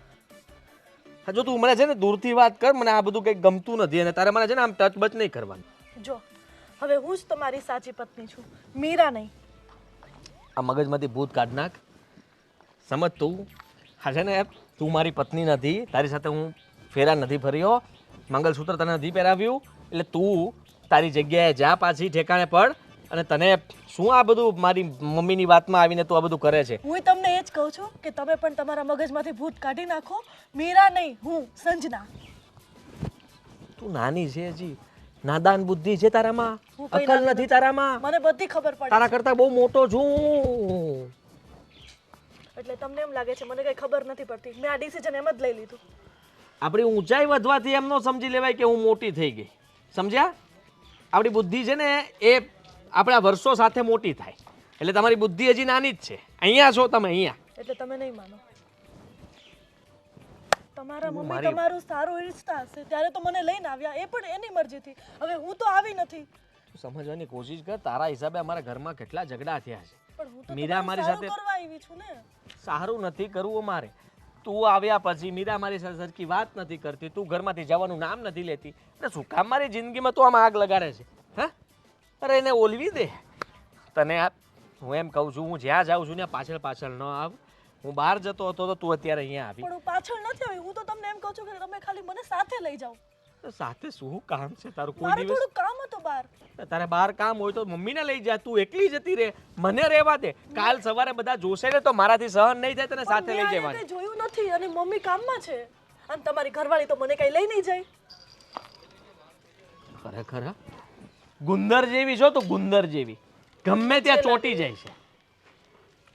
હા જો તું મને છે ને દૂરથી વાત કર, મને આ બધું કંઈ ગમતું નથી અને તારે મને છે ને આમ ટચ બચ નહીં કરવાનું. જો હવે હું જ તમારી સાચી પત્ની છું, મીરા નહીં. આ મગજમાંથી ભૂત કાઢ નાખ. સમજ તું, હા છે ને તું મારી પત્ની નથી, તારી સાથે હું ફેરા નથી ફર્યો, મંગલસૂત્ર તને નથી પહેરાવ્યું, એટલે તું તારી જગ્યાએ જા, પાછી ઠેકાણે પડ. અને તને શું આ બધું મારી મમ્મીની વાતમાં આવીને તું આ બધું કરે છે? હું તમને એ જ કહું છું કે તમે પણ તમારા મગજમાંથી ભૂત કાઢી નાખો. મીરા નહીં, હું સંજના. તું નાની છે હજી, નાદાન બુદ્ધિ છે તારામાં, હું કઈ અકલ નાની નથી તારામાં. મને બધી ખબર પડે તારા છે. કરતા બહુ મોટો છું. એટલે તમને એમ લાગે છે મને કઈ ખબર નથી પડતી. મેં આ ડિસિઝન એમ જ લઈ લીધું. આપણી ઊંચાઈ વધવાથી એમ ન સમજી લેવાય કે હું મોટી થઈ ગઈ. સમજ્યા? આપણી બુદ્ધિ છે ને એ આપણા વર્ષો સાથે મોટી થાય. એટલે તમારી બુદ્ધિ હજી નાની જ છે. અહીંયા છો તમે, અહીંયા. એટલે તમે નહીં માનો. તમારા મમ્મી મારી- તમારું સારું ઈચ્છતા હશે ત્યારે તો મને લઈને આવ્યા, એ પણ એની મરજીથી. હવે હું તો આવી નથી. તું સમજવાની કોશિશ કર. તારા હિસાબે અમારા ઘરમાં કેટલા ઝઘડા થયા છે. પણ હું તો મીરા તમારું મારી સારું સાથે- કરવા આવી છું ને. સારું નથી કરવું અમારે. તું આવ્યા પછી મીરા મારી સાથે સરખી વાત નથી કરતી, તું ઘરમાંથી જવાનું નામ નથી લેતી, અને શું કામ મારી જિંદગીમાં તું આમાં આગ લગાડે છે? હા, અરે એને ઓલવી દે. તને આ હું એમ કહું છું, હું જ્યાં જાઉં છું ત્યાં પાછળ પાછળ ન આવ. હું બહાર જતો હતો તો તું અત્યારે અહીંયા આવી. પણ હું પાછળ નથી આવી. હું તો તમને એમ કહું છું કે તમે ખાલી મને સાથે લઈ જાઓ. તો સાથે શું કામ છે તારું? કોઈ મારે દિવસ થોડું કામ હતું બહાર. તારે બહાર કામ હોય તો મમ્મીને લઈ જા, તું એકલી જતી રહે, મને રહેવા દે. કાલ સવારે બધા જોશે ને તો મારાથી સહન નહીં થાય, તને સાથે લઈ મેં જવાની. કંઈ જોયું નથી અને મમ્મી કામમાં છે. અને તમારી ઘરવાળી તો મને કઈ લઈ નહીં જાય. ખરેખર હા? ગુંદર જેવી છો તું, ગુંદર જેવી, ગમે ત્યાં ચોંટી જાય છે.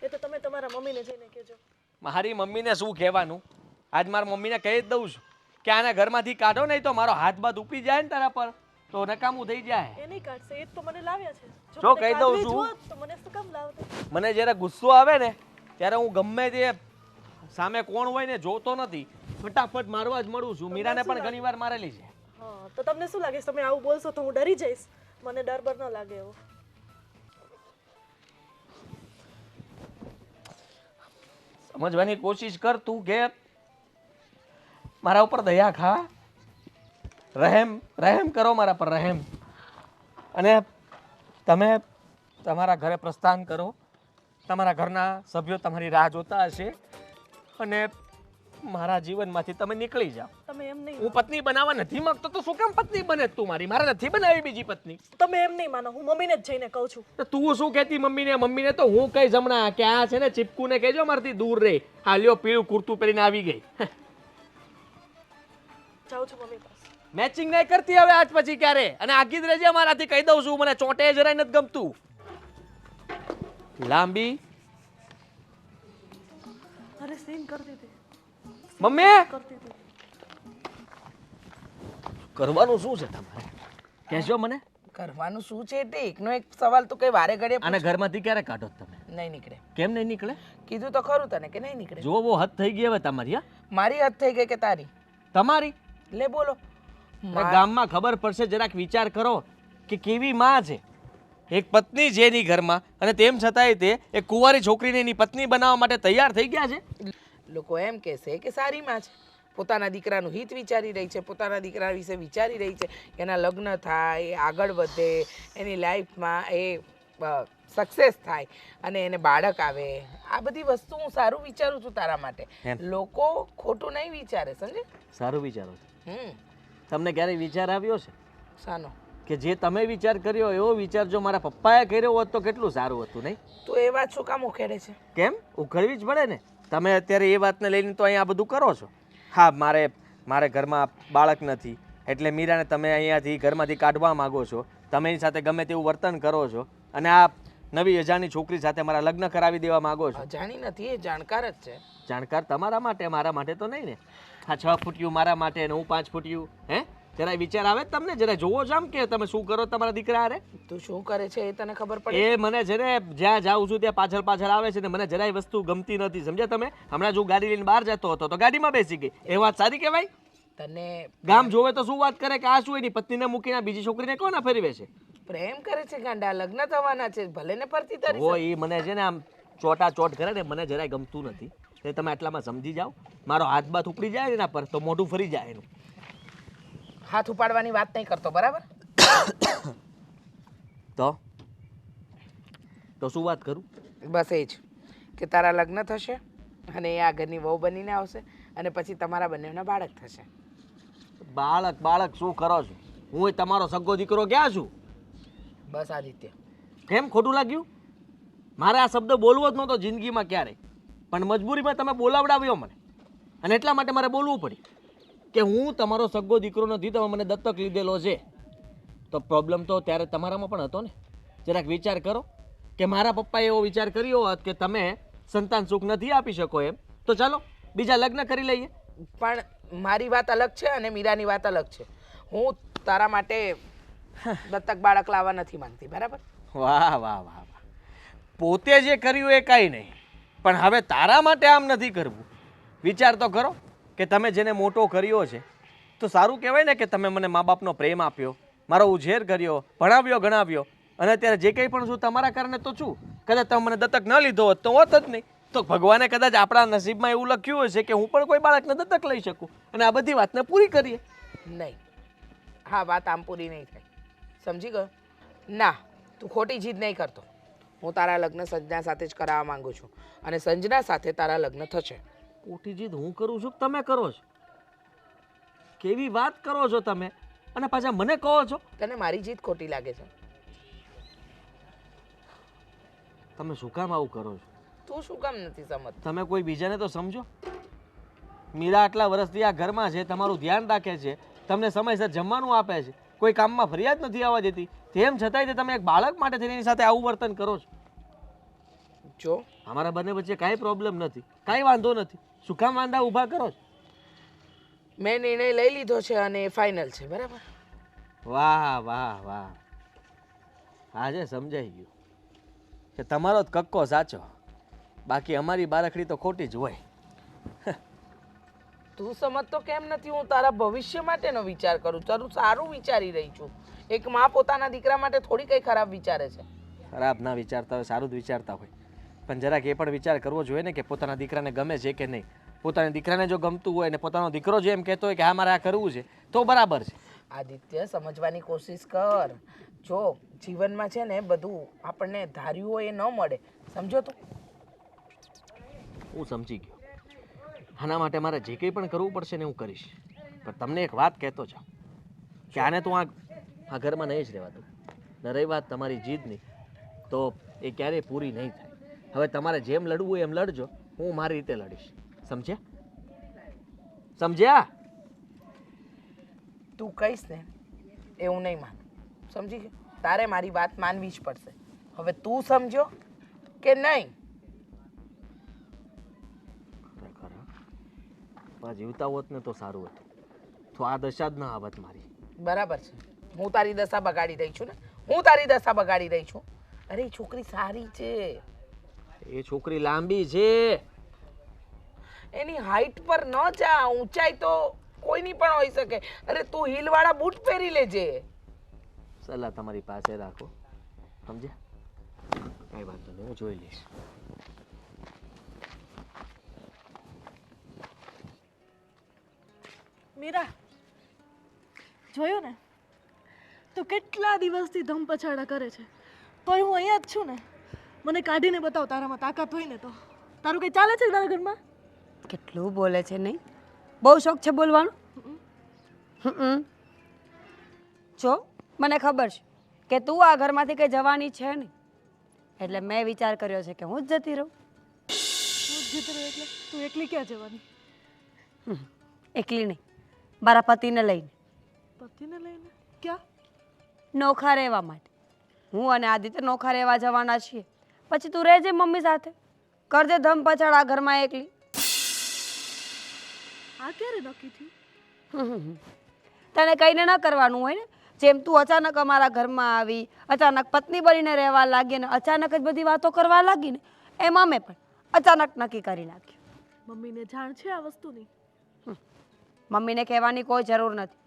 એ તો તમે તમારા મમ્મીને જઈને કહેજો. મારી મમ્મીને શું કહેવાનું? આજ મારી મમ્મીને કહી જ દઉં છું કે આને ઘરમાંથી કાઢો નહીં તો મારો હાથ બાદ ઉપી જાય ને તારા પર તો નકામું થઈ જાય. એ નહીં કાઢશે. એ જ તો મને લાવ્યા છે. જો મને કહી દઉં કાઢવી જ છું. હોત તો મને શું કામ લાવતા? મને જ્યારે ગુસ્સો આવે ને ત્યારે હું ગમે તે સામે કોણ હોય ને જોતો નથી, ફટાફટ મારવા જ મળું છું. મીરાને પણ ઘણી વાર મારેલી છે. હા, તો તમને શું લાગે છે તમે આવું બોલશો તો હું ડરી જઈશ? મને ડર બર ન લાગે એવો. સમજવાની કોશિશ કર તું કે મારા ઉપર દયા ખા, રહેમ કરો મારા પર, રહેમ. અને તમે તમારા ઘરે પ્રસ્થાન કરો. તમારા ઘરના સભ્યો તમારી રાહ જોતા હશે અને મારા જીવનમાંથી તમે નીકળી જાઓ. તમે એમ નહીં હું પત્ની બનાવવા નથી માંગતો તો શું કામ પત્ની બને તું મારી? મારે નથી બનાવી બીજી પત્ની. તમે એમ નહીં માનો. હું મમ્મીને જ જઈને કહું છું. તો તું શું કહેતી મમ્મીને? મમ્મીને તો હું કઈ જમણા કે આ છે ને ચીપકુને કહેજો મારથી દૂર રહે. હા લ્યો પીળું કુર્તું પહેરીને આવી ગઈ. જાઉં છું મમ્મી પાસે. મેચિંગ નહીં કરતી હવે આજ પછી ક્યારે. અને આગી જ રહેજે મારાથી કહી દઉં છું. મને ચોટે જરાય નથી ગમતું. લાંબી અરે સીન કરતી હતી. મમ્મી કરતી હતી. કરવાનું શું છે તમારે? કહેજો મને. કરવાનું શું છે એટલે એકનો એક સવાલ તો કઈ વારે ઘડીએ આને ઘરમાંથી ક્યારે કાઢો તમે? નહીં નીકળે. કેમ નહીં નીકળે? કીધું તો ખરું તને કે નહીં નીકળે. જો બહુ હદ થઈ ગઈ હવે તમારી. હા, મારી હદ થઈ ગઈ કે તારી? તમારી. લે બોલો. અને ગામમાં ખબર પડશે, જરાક વિચાર કરો કે કેવી માં છે. એક પત્ની છે એની ઘરમાં અને તેમ છતાંય તે એક કુંવારી છોકરીને એની પત્ની બનાવવા માટે તૈયાર થઈ ગયા છે. લોકો એમ કહેશે કે સારી માં છે, પોતાના દીકરાનું હિત વિચારી રહી છે, પોતાના દીકરા વિશે વિચારી રહી છે, એના લગ્ન થાય, એ આગળ વધે, એની લાઈફમાં એ સક્સેસ થાય અને એને બાળક આવે. આ બધી વસ્તુ હું સારું વિચારું છું તારા માટે. લોકો ખોટું નહીં વિચારે, સમજે? સારું વિચારો છો. હમ. તમને ક્યારેય વિચાર આવ્યો છે સાનો? કે જે તમે વિચાર કર્યો એવો વિચાર જો મારા પપ્પાએ કર્યો હોત તો કેટલું સારું હતું, નહીં? તું એ વાત શું કામ ઉખેડે છે? કેમ? ઉખડવી જ પડે ને. તમે અત્યારે એ વાતને લઈને તો અહીંયા બધું કરો છો. હા, મારે ઘરમાં બાળક નથી એટલે મીરાને તમે અહીંયાથી ઘરમાંથી કાઢવા માગો છો. તમે એની સાથે ગમે તેવું વર્તન કરો છો અને આ નવી અજાણી છોકરી સાથે મારા લગ્ન કરાવી દેવા માગો છો. અજાણી નથી, એ જાણકાર જ છે. જાણકાર તમારા માટે, મારા માટે તો નહીં ને. હા, 6 ફૂટિયું મારા માટે ને હું 5 ફૂટિયું. હે, જરા વિચાર આવે તમને? જરા જોવો જ આમ કે તમે શું કરો તમારા દીકરા હારે. તું શું કરે છે એ તને ખબર પડે? એ મને છે ને જ્યાં જાઉં છું ત્યાં પાછળ પાછળ આવે છે ને મને જરાય વસ્તુ ગમતી નથી, સમજ્યા તમે? હમણાં જો ગાડી લઈને બહાર જતો હતો તો ગાડીમાં બેસી ગઈ. એ વાત સારી કહેવાય? તને ગામ જોવે તો શું વાત કરે કે આ શું એની પત્નીને મૂકીને બીજી છોકરીને કોના ફેરવે છે? પ્રેમ કરે છે ગાંડા, લગ્ન થવાના છે, ભલે ને ફરતી તારી ઓ એ મને છે ને આમ ચોટા ચોટ કરે ને મને જરાય ગમતું નથી. એ તમે આટલામાં સમજી જાઓ. મારો હાથ બાથ ઉપડી જાય ને એના પર તો મોઢું ફરી જાય એનું. હાથ ઉપાડવાની વાત નહીં કરતો, બરાબર? તો શું વાત કરું? બસ એ જ કે તારા લગ્ન થશે અને એ આ ઘરની વહુ બનીને આવશે અને પછી તમારા બંનેના બાળક થશે. બાળક શું કરો છો? હું તમારો સગો દીકરો ક્યાં છું? બસ આદિત્ય, કેમ ખોટું લાગ્યું? મારે આ શબ્દ બોલવો જ નહોતો જિંદગીમાં ક્યારેય, પણ મજબૂરીમાં તમે બોલાવડાવ્યો મને અને એટલા માટે મારે બોલવું પડ્યું કે હું તમારો સગો દીકરો નથી, તમે મને દત્તક લીધેલો છે. તો પ્રોબ્લેમ તો ત્યારે તમારામાં પણ હતો ને. જરાક વિચાર કરો કે મારા પપ્પાએ એવો વિચાર કર્યો હોત કે તમે સંતાન સુખ નથી આપી શકો એમ તો ચાલો બીજા લગ્ન કરી લઈએ. પણ મારી વાત અલગ છે અને મીરાની વાત અલગ છે. હું તારા માટે દત્તક બાળક લાવવા નથી માંગતી, બરાબર? વાહ વાહ વાહ વાહ. પોતે જે કર્યું એ કાંઈ નહીં, પણ હવે તારા માટે આમ નથી કરવું. વિચાર તો કરો કે તમે જેને મોટો કર્યો છે તો સારું કહેવાય ને કે તમે મને મા બાપનો પ્રેમ આપ્યો, મારો ઉછેર કર્યો, ભણાવ્યો ગણાવ્યો અને અત્યારે જે કંઈ પણ છું તમારા કારણે તો છું. કદાચ તમે મને દત્તક ન લીધો હોત તો હોત જ નહીં. તો ભગવાને કદાચ આપણા નસીબમાં એવું લખ્યું હશે કે હું પણ કોઈ બાળકને દત્તક લઈ શકું અને આ બધી વાતને પૂરી કરીએ. નહીં, હા વાત આમ પૂરી નહીં થાય, સમજી ગયો? ના, તું ખોટી જીદ નહીં કરતો. હું તારા લગ્ન સંજના સાથે જ કરાવવા માંગુ છું અને સંજના સાથે તારા લગ્ન થશે. ખોટી જીદ હું કરું છું કે તમે કરો છો? કેવી વાત કરો છો તમે અને પાછા મને કહો છો? તને મારી જીદ ખોટી લાગે છે? તમે શું કામ આવું કરો છો? તું શું કામ નથી સમજતો? તમે કોઈ બીજાને તો સમજો. મીરા આટલા વર્ષથી આ ઘરમાં છે, તમારું ધ્યાન રાખે છે, તમને સમયસર જમવાનું આપે છે, કોઈ કામમાં ફરિયાદ નથી આવવા દેતી, તેમ છતાંય તમે એક બાળક માટે થઈને એની સાથે આવું વર્તન કરો છો. જો અમારા બંને વચ્ચે કાંઈ પ્રોબ્લેમ નથી, કાંઈ વાંધો નથી, શું કામ વાંધા ઊભા કરો છો? મેં નિર્ણય લઈ લીધો છે અને એ ફાઇનલ છે, બરાબર? વાહ વાહ વાહ, આજે સમજાઈ ગયું કે તમારો જ કક્કો સાચો, બાકી અમારી બારખડી તો ખોટી જ હોય. તું સમજતો કેમ નથી? હું તારા ભવિષ્ય માટેનો વિચાર કરું, તારું સારું વિચારી રહી છું. એક માં પોતાના દીકરા માટે થોડી કઈ ખરાબ વિચારે છે. ખરાબ ના વિચારતા હોય, સારું જ વિચારતા હોય, પણ જરાક એ પણ વિચાર કરવો જોઈએ ને કે પોતાના દીકરાને ગમે છે કે નહીં. પોતાના દીકરાને જો ગમતું હોય ને પોતાનો દીકરો જો એમ કહેતો હોય કે હા મારે આ કરવું છે તો બરાબર છે. આદિત્ય, સમજવાની કોશિશ કર. જો જીવનમાં છે ને બધું આપણને ધાર્યું હોય એ ન મળે, સમજો તું? હું સમજી ગયો. આના માટે મારે જે કંઈ પણ કરવું પડશે ને હું કરીશ, પણ તમને એક વાત કહેતો જાઉં કે આને તો આ ઘરમાં નહીં જ રહેવા દઉં. ન રહી વાત તમારી જીદની તો એ ક્યારેય પૂરી નહીં થાય. હવે તમારે જેમ લડવું હોય એમ લડજો, હું મારી રીતે લડીશ. સમજ્યા? સમજ્યા? તું કહીશ ને એવું નહીં માનું, સમજી ગયો? તારે મારી વાત માનવી જ પડશે. હવે તું સમજો કે નહીં? જીવતા હોત ને તો સારું હતું, તો આ દશા જ ના આવત મારી. બરાબર છે, હું તારી દશા બગાડી રહી છું ને, હું તારી દશા બગાડી રહી છું. અરે એ છોકરી સારી છે, એ છોકરી લાંબી છે, એની હાઈટ પર ન જા, ઊંચાઈ તો કોઈની પણ હોઈ શકે. અરે તું હીલવાળા બૂટ પહેરી લેજે. સલાહ તમારી પાસે રાખો, સમજ્યા? કાંઈ વાંધો નહીં, હું જોઈ લઈશ. મીરા, જોયું ને તું કેટલા દિવસથી ધમ પછાડા કરે છે, તોય હું અહીંયા જ છું ને. મને કાઢીને બતાવ, તારામાં તાકાત હોય ને તો. તારું કંઈ ચાલે છે તારા ઘરમાં? કેટલું બોલે છે નહીં? બહુ શોખ છે બોલવાનો. જો મને ખબર છે કે તું આ ઘરમાંથી કંઈ જવાની છે નહીં, એટલે મેં વિચાર કર્યો છે કે હું જ જતી રહું. હું જ જતી રહું એટલે તું એકલી ક્યાં જવાની? એકલી નહીં, મારા પતિને લઈને. પતિને લઈને? ક્યાં? નોખા રહેવા માટે. હું અને આદિત્ય નોખા રહેવા જવાના છીએ. પછી તું રહેજે મમ્મી સાથે, કરજે ધમ પછાડ આ ઘરમાં એકલી. આ ક્યારે નક્કી થયું? તને કહીને ન કરવાનું હોય ને, જેમ તું અચાનક અમારા ઘરમાં આવી, અચાનક પત્ની બનીને રહેવા લાગી ને અચાનક જ બધી વાતો કરવા લાગી ને, એમ અમે પણ અચાનક નક્કી કરી નાખ્યું. મમ્મીને જાણ છે આ વસ્તુની? મમ્મીને કહેવાની કોઈ જરૂર નથી.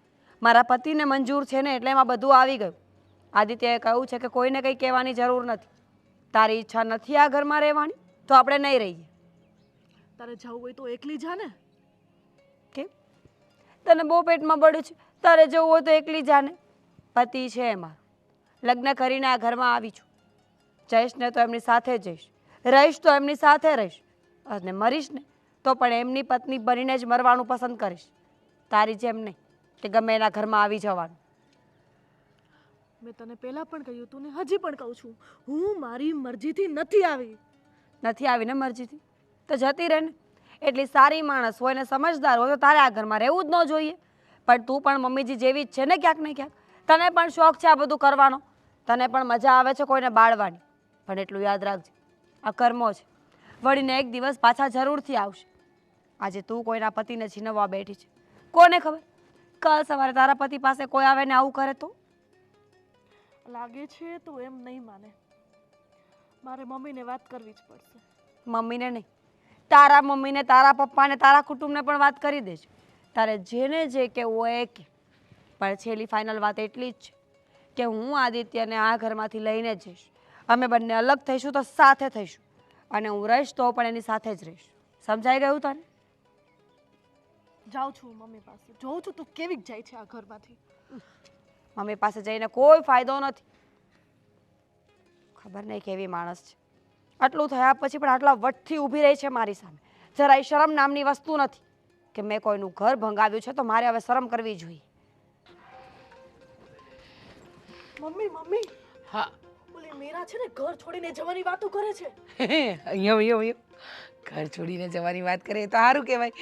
મારા પતિને મંજૂર છે ને એટલે એમાં બધું આવી ગયું. આદિત્યએ કહ્યું છે કે કોઈને કંઈ કહેવાની જરૂર નથી. તારી ઈચ્છા નથી આ ઘરમાં રહેવાની તો આપણે નહીં રહીએ. તારે જવું હોય તો એકલી જા ને. કેમ? તને બહુ પેટમાં બળ્યું છે, તારે જવું હોય તો એકલી જાને. પતિ છે એમાં, લગ્ન કરીને આ ઘરમાં આવી છું. જઈશ ને તો એમની સાથે જઈશ, રહીશ તો એમની સાથે રહીશ, અને મરીશ ને તો પણ એમની પત્ની બનીને જ મરવાનું પસંદ કરીશ. તારી જેમ નહીં કે ગમે એના ઘરમાં આવી જવાનું. મેં તને પહેલાં પણ કહ્યું તું ને હજી પણ કહું છું, હું મારી મરજીથી નથી આવી. નથી આવીને મરજીથી તો જતી રહે ને. એટલી સારી માણસ હોય ને સમજદાર હોય તો તારે આ ઘરમાં રહેવું જ ન જોઈએ. પણ તું પણ મમ્મીજી જેવી જ છે ને ક્યાંક ને ક્યાંક. તને પણ શોખ છે આ બધું કરવાનો, તને પણ મજા આવે છે કોઈને બાળવાની. પણ એટલું યાદ રાખજે, આ કર્મો છે, વળીને એક દિવસ પાછા જરૂરથી આવશે. આજે તું કોઈના પતિને છીનવવા બેઠી છે, કોને ખબર કાલ સવારે તારા પતિ પાસે કોઈ આવે ને આવું કરે તો? લાગે છે તું એમ નહીં માને. મારે મમ્મીને વાત કરવી જ પડશે. મમ્મીને નહીં, તારા મમ્મીને, તારા પપ્પાને, તારા કુટુંબને પણ વાત કરી દેજે. તારે જેને જે કહેવું હોય એ કે. પણ છેલ્લી ફાઇનલ વાત એટલી જ છે કે હું આદિત્યને આ ઘરમાંથી લઈને જઈશ. અમે બંને અલગ થઈશું તો સાથે થઈશું, અને હું રહીશ તો પણ એની સાથે જ રહીશ. સમજાઈ ગયું તને? જાઉં છું મમ્મી પાસે, જોઉં છું તું કેવી જાય છે આ ઘરમાંથી. મમ્મી પાસે જઈને કોઈ ફાયદો નથી. ખબર નહીં કેવી માણસ છે. આટલું થયા પછી પણ આટલા વટથી ઊભી રહી છે મારી સામે. જરાય શરમ નામની વસ્તુ નથી કે મેં કોઈનું ઘર ભંગાવ્યું છે તો મારે હવે શરમ કરવી જોઈએ. મમ્મી મમ્મી હા ઓલી મીરા છે ને ઘર છોડીને જવાની વાતો કરે છે. અહીંયા ઘર છોડીને જવાની વાત કરે એ તો સારું કહેવાય.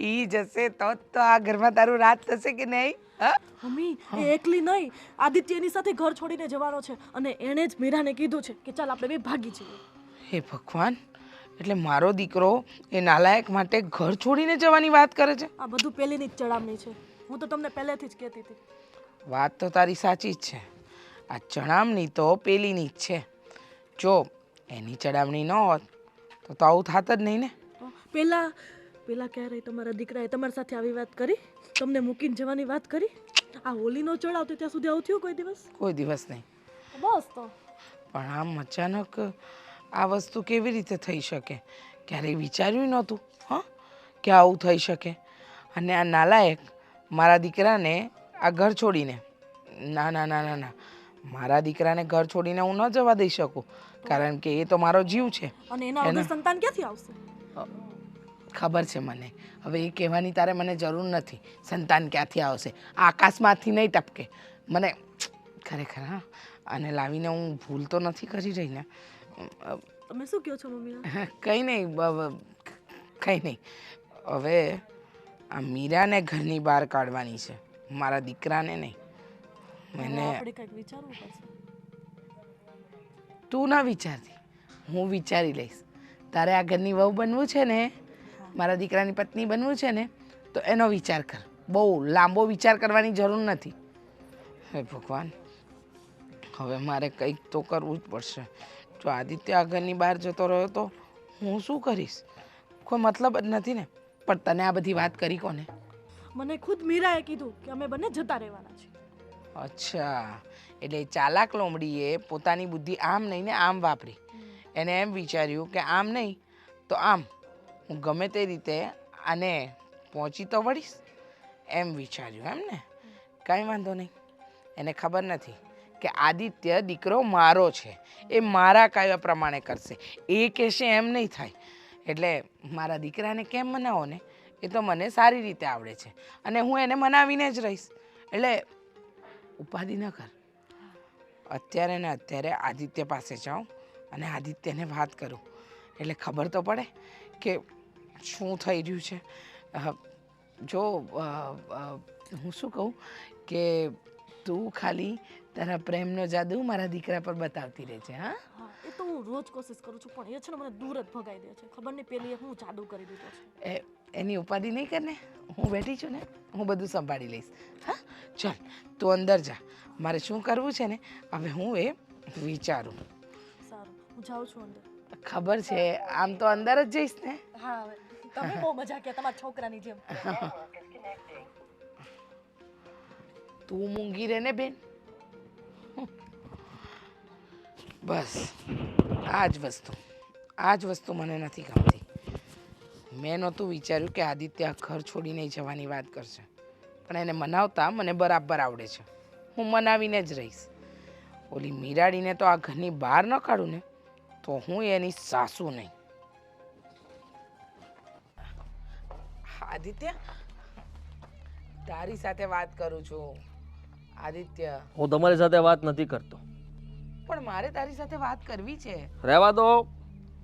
ઈ જશે તો જ તો આ ઘરમાં તારું રાત થશે કે નહીં? હા મમ્મી એ એકલી નહીં, આદિત્ય એની સાથે ઘર છોડીને જવાનો છે અને એણે જ મીરાને કીધું છે કે ચાલ આપણે બે ભાગી જઈએ. હે ભગવાન, એટલે મારો દીકરો એ નાલાયક માટે ઘર છોડીને જવાની વાત કરે છે? આ બધું પહેલીની જ ચડામણી છે. હું તો તમને પહેલેથી જ કહેતી હતી. વાત તો તારી સાચી જ છે. આ ચડામણી તો પેલીની જ છે. જો એની ચડામણી ન હોત તો આવું થાત જ નહીં ને. પેલા ક્યારેય તમારા દીકરાએ તમારી સાથે આવી વાત કરી? તમને મૂકીને જવાની વાત કરી? આ હોલીનો ચડાવતો ત્યાં સુધી આવું થયું કોઈ દિવસ? કોઈ દિવસ નહીં. બસ તો પણ આમ અચાનક આ વસ્તુ કેવી રીતે થઈ શકે? ક્યારેય વિચાર્યું નહોતું હા કે આવું થઈ શકે. અને આ નાલાયક મારા દીકરાને આ ઘર છોડીને, ના ના ના ના ના, મારા દીકરાને ઘર છોડીને હું ન જવા દઈ શકું, કારણ કે એ તો મારો જીવ છે. અને એના વગર સંતાન ક્યાંથી આવશે? ખબર છે મને. હવે એ કહેવાની તારે મને જરૂર નથી સંતાન ક્યાંથી આવશે. આકાશમાંથી નહીં ટપકે. મને ખરેખર હા આને લાવીને હું ભૂલ તો નથી કરી રહી ને? તમે શું કહો છો મમ્મી? કંઈ નહીં કંઈ નહીં. હવે આ મીરાને ઘરની બહાર કાઢવાની છે, મારા દીકરાને નહીં. મને આપણે કંઈક વિચારવું પડશે. તું ના વિચારતી, હું વિચારી લઈશ. તારે આ ઘરની વહુ બનવું છે ને, મારા દીકરાની પત્ની બનવું છે ને, તો એનો વિચાર કર. બહુ લાંબો વિચાર કરવાની જરૂર નથી. હે ભગવાન, હવે મારે કંઈક તો કરવું જ પડશે. જો આદિત્ય આ ઘરની બહાર જતો રહ્યો તો હું શું કરીશ? કોઈ મતલબ જ નથી ને. પણ તને આ બધી વાત કરી કોને? મને ખુદ મીરાએ કીધું કે અમે બંને જતા રહેવાના છીએ. અચ્છા, એટલે ચાલાક લોમડીએ પોતાની બુદ્ધિ આમ નહીં ને આમ વાપરી. એને એમ વિચાર્યું કે આમ નહીં તો આમ, હું ગમે તે રીતે આને પહોંચી તો વળીશ એમ વિચાર્યું એમ ને? કાંઈ વાંધો નહીં. એને ખબર નથી કે આદિત્ય દીકરો મારો છે, એ મારા કાયા પ્રમાણે કરશે. એ કહેશે એમ નહીં થાય. એટલે મારા દીકરાને કેમ મનાવો ને એ તો મને સારી રીતે આવડે છે, અને હું એને મનાવીને જ રહીશ. એટલે ઉપાધિ ન કર. અત્યારે ને અત્યારે આદિત્ય પાસે જાઉં અને આદિત્યને વાત કરું, એટલે ખબર તો પડે કે શું થઈ રહ્યું છે. જો હું શું કહું કે તું ખાલી તારા પ્રેમનો જાદુ મારા દીકરા પર બતાવતી રહે છે. હા હા, એ તો હું રોજ કોશિશ કરું છું, પણ એ છે ને મને દૂર જ ભગાઈ દે છે. ખબર નહીં પેલી હું જાદુ કરી દીધો છે. એની ઉપાધિ નહીં કર ને, હું બેઠી છું ને, હું બધું સંભાળી લઈશ. હા ચાલ તું અંદર જા. મારે શું કરવું છે ને હવે હું એ વિચારું. સારું, હું જાઉં છું અંદર. ખબર છે, આમ તો અંદર જ જઈશ ને. હા, હવે તમે બહુ મજા કે તમારા છોકરાની જેમ. તું મૂંગી રહે ને બેન. બસ આ જ વસ્તુ મને નથી ગમતી. મેં નહોતું વિચાર્યું કે આદિત્ય ઘર છોડીને જવાની વાત કરશે, પણ એને મનાવતા મને બરાબર આવડે છે. હું મનાવીને જ રહીશ. ઓલી મીરાડીને તો આ ઘરની બહાર ન કાઢું ને તો હું એની સાસુ નહીં. આદિત્ય, તારી સાથે વાત કરું છું. આદિત્ય, હું તમારી સાથે વાત નથી કરતો. પણ મારે તારી સાથે વાત કરવી છે. રહેવા દો.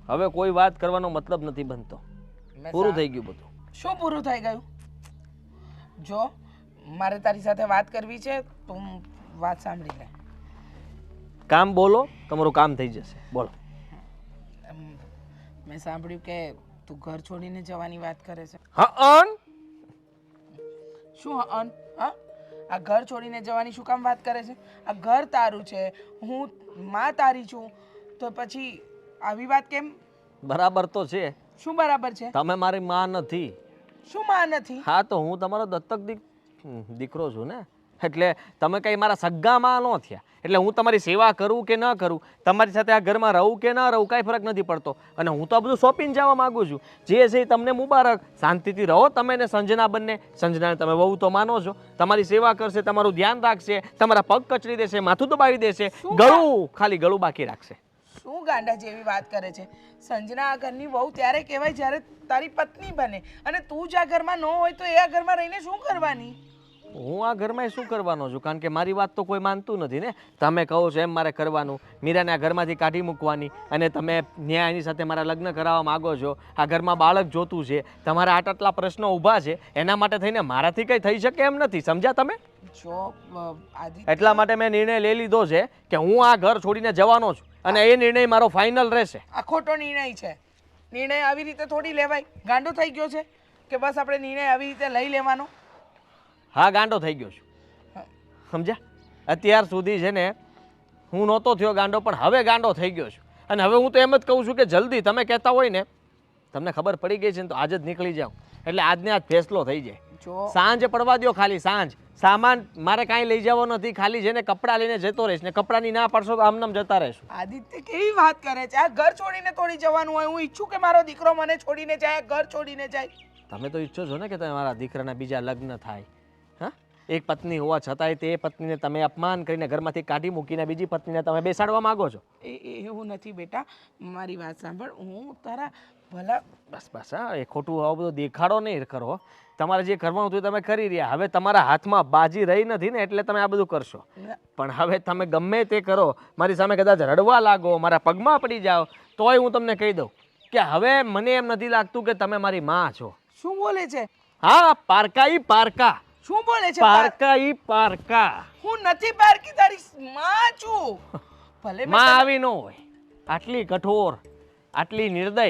હવે કોઈ વાત કરવાનો મતલબ નથી બનતો. પૂરું થઈ ગયું બધું. શું પૂરું થઈ ગયું? જો મારે તારી સાથે વાત કરવી છે, તું વાત સાંભળી લે. કામ બોલો, તમારું કામ થઈ જશે. બોલો. મેં સાંભળ્યું કે તું ઘર છોડીને જવાની વાત કરે છે. હા, શું હા? આ ઘર છોડીને જવાની શું કામ વાત કરે છે? આ ઘર તારું છે, હું માં તારી છું, તો પછી આવી વાત કેમ? બરાબર તો છે. શું બરાબર છે? તમે મારી માં નથી. શું માં નથી? હા, તો હું તમારો દત્તક દીકરો છું ને. એટલે તમે કંઈ મારા સગ્ગામાં ન થયા. એટલે હું તમારી સેવા કરું કે ન કરું, તમારી સાથે આ ઘરમાં રહું કે ન રહું, કાંઈ ફરક નથી પડતો. અને હું તો આ બધું સોંપીને જવા માગું છું. જે છે એ તમને મુબારક. શાંતિથી રહો તમે ને સંજના બંને. સંજનાને તમે બહુ તો માનો છો, તમારી સેવા કરશે, તમારું ધ્યાન રાખશે, તમારા પગ કચડી દેશે, માથું દબાવી દેશે, ગળું ખાલી ગળું બાકી રાખશે. શું ગાંડા જેવી વાત કરે છે? સંજના આ ઘરની વહુ ત્યારે કહેવાય જ્યારે તારી પત્ની બને, અને તું જ આ ઘરમાં ન હોય તો એ આ ઘરમાં રહીને શું કરવાની? હું આ ઘરમાં શું કરવાનો છું? કારણ કે મારી વાત તો કોઈ માનતું નથી ને. તમે કહો છો એમ મારે કરવાનું. મીરાને આ ઘરમાંથી કાઢી મૂકવાની, અને તમે ન્યાય એની સાથે મારા લગ્ન કરાવવા માગો છો. આ ઘરમાં બાળક જોતું છે, તમારા આટલા પ્રશ્નો ઊભા છે, એના માટે થઈને મારાથી કંઈ થઈ શકે એમ નથી. સમજ્યા તમે? જો આદિત્ય, એટલા માટે મેં નિર્ણય લઈ લીધો છે કે હું આ ઘર છોડીને જવાનો છું, અને એ નિર્ણય મારો ફાઇનલ રહેશે. આ ખોટો નિર્ણય છે. નિર્ણય આવી રીતે થોડી લેવાય. ગાંડો થઈ ગયો છે કે બસ આપણે નિર્ણય આવી રીતે લઈ લેવાનો? હા, ગાંડો થઈ ગયો છું. સમજ્યા? અત્યાર સુધી છે ને હું નહોતો થયો ગાંડો, પણ હવે ગાંડો થઈ ગયો છું. અને હવે હું તો એમ જ કહું છું કે જલ્દી તમે કહેતા હોય ને, તમને ખબર પડી ગઈ છે ને, તો આજ જ નીકળી જાઓ. એટલે આજને આજ ફેસલો થઈ જાય. જો સાંજ પડવા દો, ખાલી સાંજ. સામાન મારે કાંઈ લઈ જવો નથી, ખાલી છે ને કપડાં લઈને જતો રહીશ. ને કપડાની ના પડશો તો આમનામ જતા રહેશું. આદિત્ય કેવી વાત કરે છે? આ ઘર છોડીને થોડી જવાનું હોય? હું ઈચ્છું કે મારો દીકરો મને છોડીને જાય, ઘર છોડીને જાય. તમે તો ઈચ્છો છો ને કે તમારા દીકરાના બીજા લગ્ન થાય. હા, એક પત્ની હોવા છતાંય તે પત્નીને તમે અપમાન કરીને ઘરમાંથી કાઢી મૂકીને બીજી પત્નીને તમે બેસાડવા માંગો છો. એવું નથી બેટા, મારી વાત સાંભળ. હું તારા ભલા બસ બસ, હા, એ ખોટું આવો બધો દેખાડો નહીં કરો. તમારે જે કરવાનું હતું તમે કરી રહ્યા. હવે તમારા હાથમાં બાજી રહી નથી ને, એટલે તમે આ બધું કરશો. પણ હવે તમે ગમે તે કરો, મારી સામે કદાચ રડવા લાગો, મારા પગમાં પડી જાઓ, તોય હું તમને કહી દઉં કે હવે મને એમ નથી લાગતું કે તમે મારી માં છો. શું બોલે છે? હા, પારકા ઈ પારકા. શું બોલે છે? પારકા ઈ પારકા. હું નથી પારકી, તારી માં છું. ભલે મેં માં આવી ન હોય, આટલી કઠોર, આટલી નિર્દય,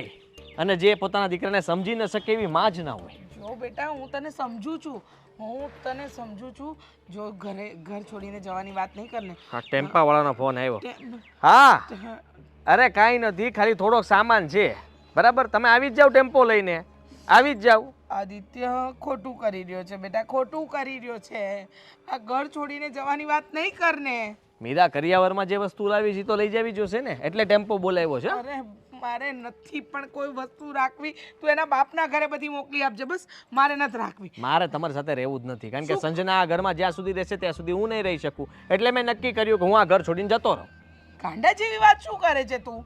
અને જે પોતાના દીકરાને સમજી ન શકે એવી માં જ ના હોય. જો બેટા, હું તને સમજુ છું, હું તને સમજુ છું. જો ઘર છોડીને જવાની વાત નહીં કરને. હા, ટેમ્પા વાળાનો ફોન આવ્યો. હા, અરે કાંઈ નથી, ખાલી થોડોક સામાન છે. બરાબર, તમે આવી જ જાઓ, ટેમ્પો લઈને આવી જ જાઓ. આદિત્ય ખોટું કરી રહ્યો છે બેટા, ખોટું કરી રહ્યો છે. આ ઘર છોડીને જવાની વાત નહીં કરને. મીરા, કરિયાવરમાં જે વસ્તુ લાવી છે તો લઈ જવી જોશે ને, એટલે ટેમ્પો બોલાવ્યો છે. અરે મારે નથી પણ કોઈ વસ્તુ રાખવી. તું એના બાપના ઘરે બધી મોકલી આપજે, બસ. મારે નથી રાખવી. મારે તમારી સાથે રહેવું જ નથી, કારણ કે સંજના આ ઘરમાં જ્યાં સુધી રહેશે ત્યાં સુધી હું નહીં રહી શકું. એટલે મેં નક્કી કર્યું કે હું આ ઘર છોડીને જતો રહું. ગાંડા જેવી વાત શું કરે છે તું?